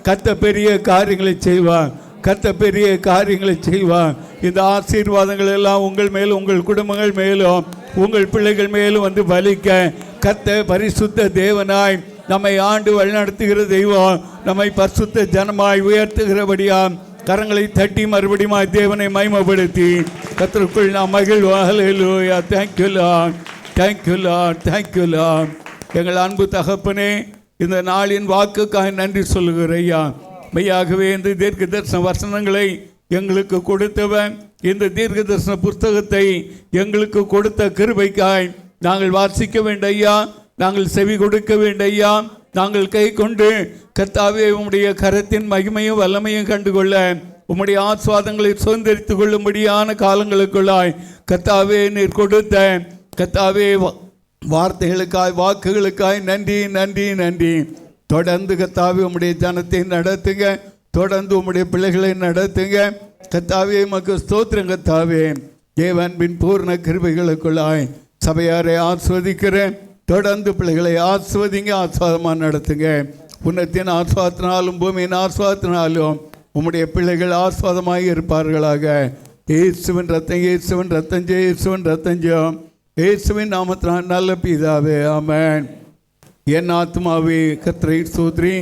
[SPEAKER 1] கர்த்தர் பெரிய காரியங்களை செய்வார், கர்த்தர் பெரிய காரியங்களை செய்வார். இந்த ஆசீர்வாதங்கள் எல்லாம் உங்கள் மேலும், உங்கள் குடும்பங்கள் மேலும், உங்கள் பிள்ளைகள் மேலும் வந்து பலிக்க கர்த்தர் பரிசுத்த தேவனாய் நம்மை ஆண்டு வழிநடத்துகிற தெய்வம், நம்மை பரிசுத்த ஜனமாய் உயர்த்துகிறபடியாம் கரங்களை தட்டி மறுபடியும் தேவனை மகிமைப்படுத்தி கர்த்தருக்குள் நாம் மகிழ்வோம். ஹல்லேலூயா. Thank you Lord, thank you Lord, thank you Lord. எங்கள் அன்பு தகப்பனே, இந்த நாளின் வாக்குக்காக நன்றி சொல்லுகிற ஐயா. மெய்யாகவே இந்த தீர்க்க தரிசன வசனங்களை எங்களுக்கு கொடுத்தவன், இந்த தீர்க்க தரிசன புஸ்தகத்தை எங்களுக்கு கொடுத்த கிருபைக்காய் நாங்கள் வாசிக்க வேண்டும் ஐயா, நாங்கள் செவி கொடுக்க வேண்டும் ஐயா, நாங்கள் கை கொண்டு கர்த்தாவே உம்முடைய கரத்தின் மகிமையும் வல்லமையும் கண்டுகொள்ள உம்முடைய ஆஸ்வாதங்களை சுதந்திரித்துக் கொள்ளும்படியான காலங்களுக்குள்ளாய் கர்த்தாவே நீர் கொடுத்த கர்த்தாவே வார்த்தைகளுக்காய் வாக்குகளுக்காய் நன்றி நன்றி நன்றி. தொடர்ந்து கர்த்தாவே உம்முடைய ஜனத்தை நடத்துங்க, தொடர்ந்து உம்முடைய பிள்ளைகளை நடத்துங்க கர்த்தாவே. உமக்கு ஸ்தோத்திரம் கர்த்தாவே. தேவன்பின் பூர்ண கிருபைகளுக்குள்ளாய் சபையாரை ஆஸ்வதிக்கிறேன். தொடர்ந்து பிள்ளைகளை ஆஸ்வதிங்க, ஆஸ்வாதமாக நடத்துங்க. உன்னத்தின் ஆஸ்வாதத்தினாலும் பூமியின் ஆஸ்வாதத்தினாலும் உம்முடைய பிள்ளைகள் ஆஸ்வாதமாக இருப்பார்களாக. இயேசுவின் ரத்தம், இயேசுவின் ரத்தம், இயேசுவின் ரத்தஞ்சம், இயேசுவின் நாமத்தினால் நல்ல பிதாவே, ஆமென். என் ஆத்மாவே கர்த்தரை ஸ்தோத்திரி,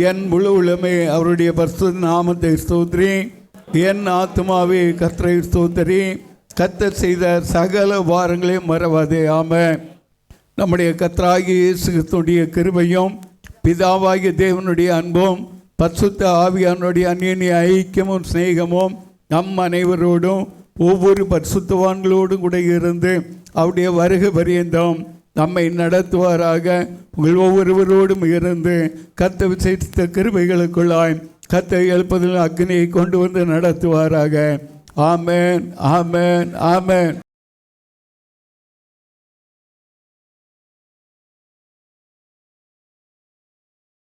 [SPEAKER 1] என் முழு உள்ளமே அவருடைய பரிசுத்த நாமத்தை ஸ்தோத்திரி. என் ஆத்மாவே கர்த்தரை ஸ்தோத்திரி, கர்த்தர் செய்த சகல வாரங்களையும் மறவாதே, ஆமென். நம்முடைய கர்த்தராகிய இயேசு கிறிஸ்துவின் கிருபையும் பிதாவாகிய தேவனுடைய அன்பும் பரிசுத்த ஆவியானுடைய அந்யோன்ய ஐக்கியமும் சிநேகமும் நம் அனைவரோடும் ஒவ்வொரு பரிசுத்தவான்களோடும் கூட இருந்து அவருடைய வருகை பரியந்தம் நம்மை நடத்துவாராக. உங்கள் ஒவ்வொருவரோடும் இருந்து கர்த்தர் விசேஷித்த கிருபைகளுக்குள்ளாய் கர்த்தர் எழுப்பதில் அக்னியை கொண்டு வந்து நடத்துவாராக. ஆமென், ஆமென், ஆமென்.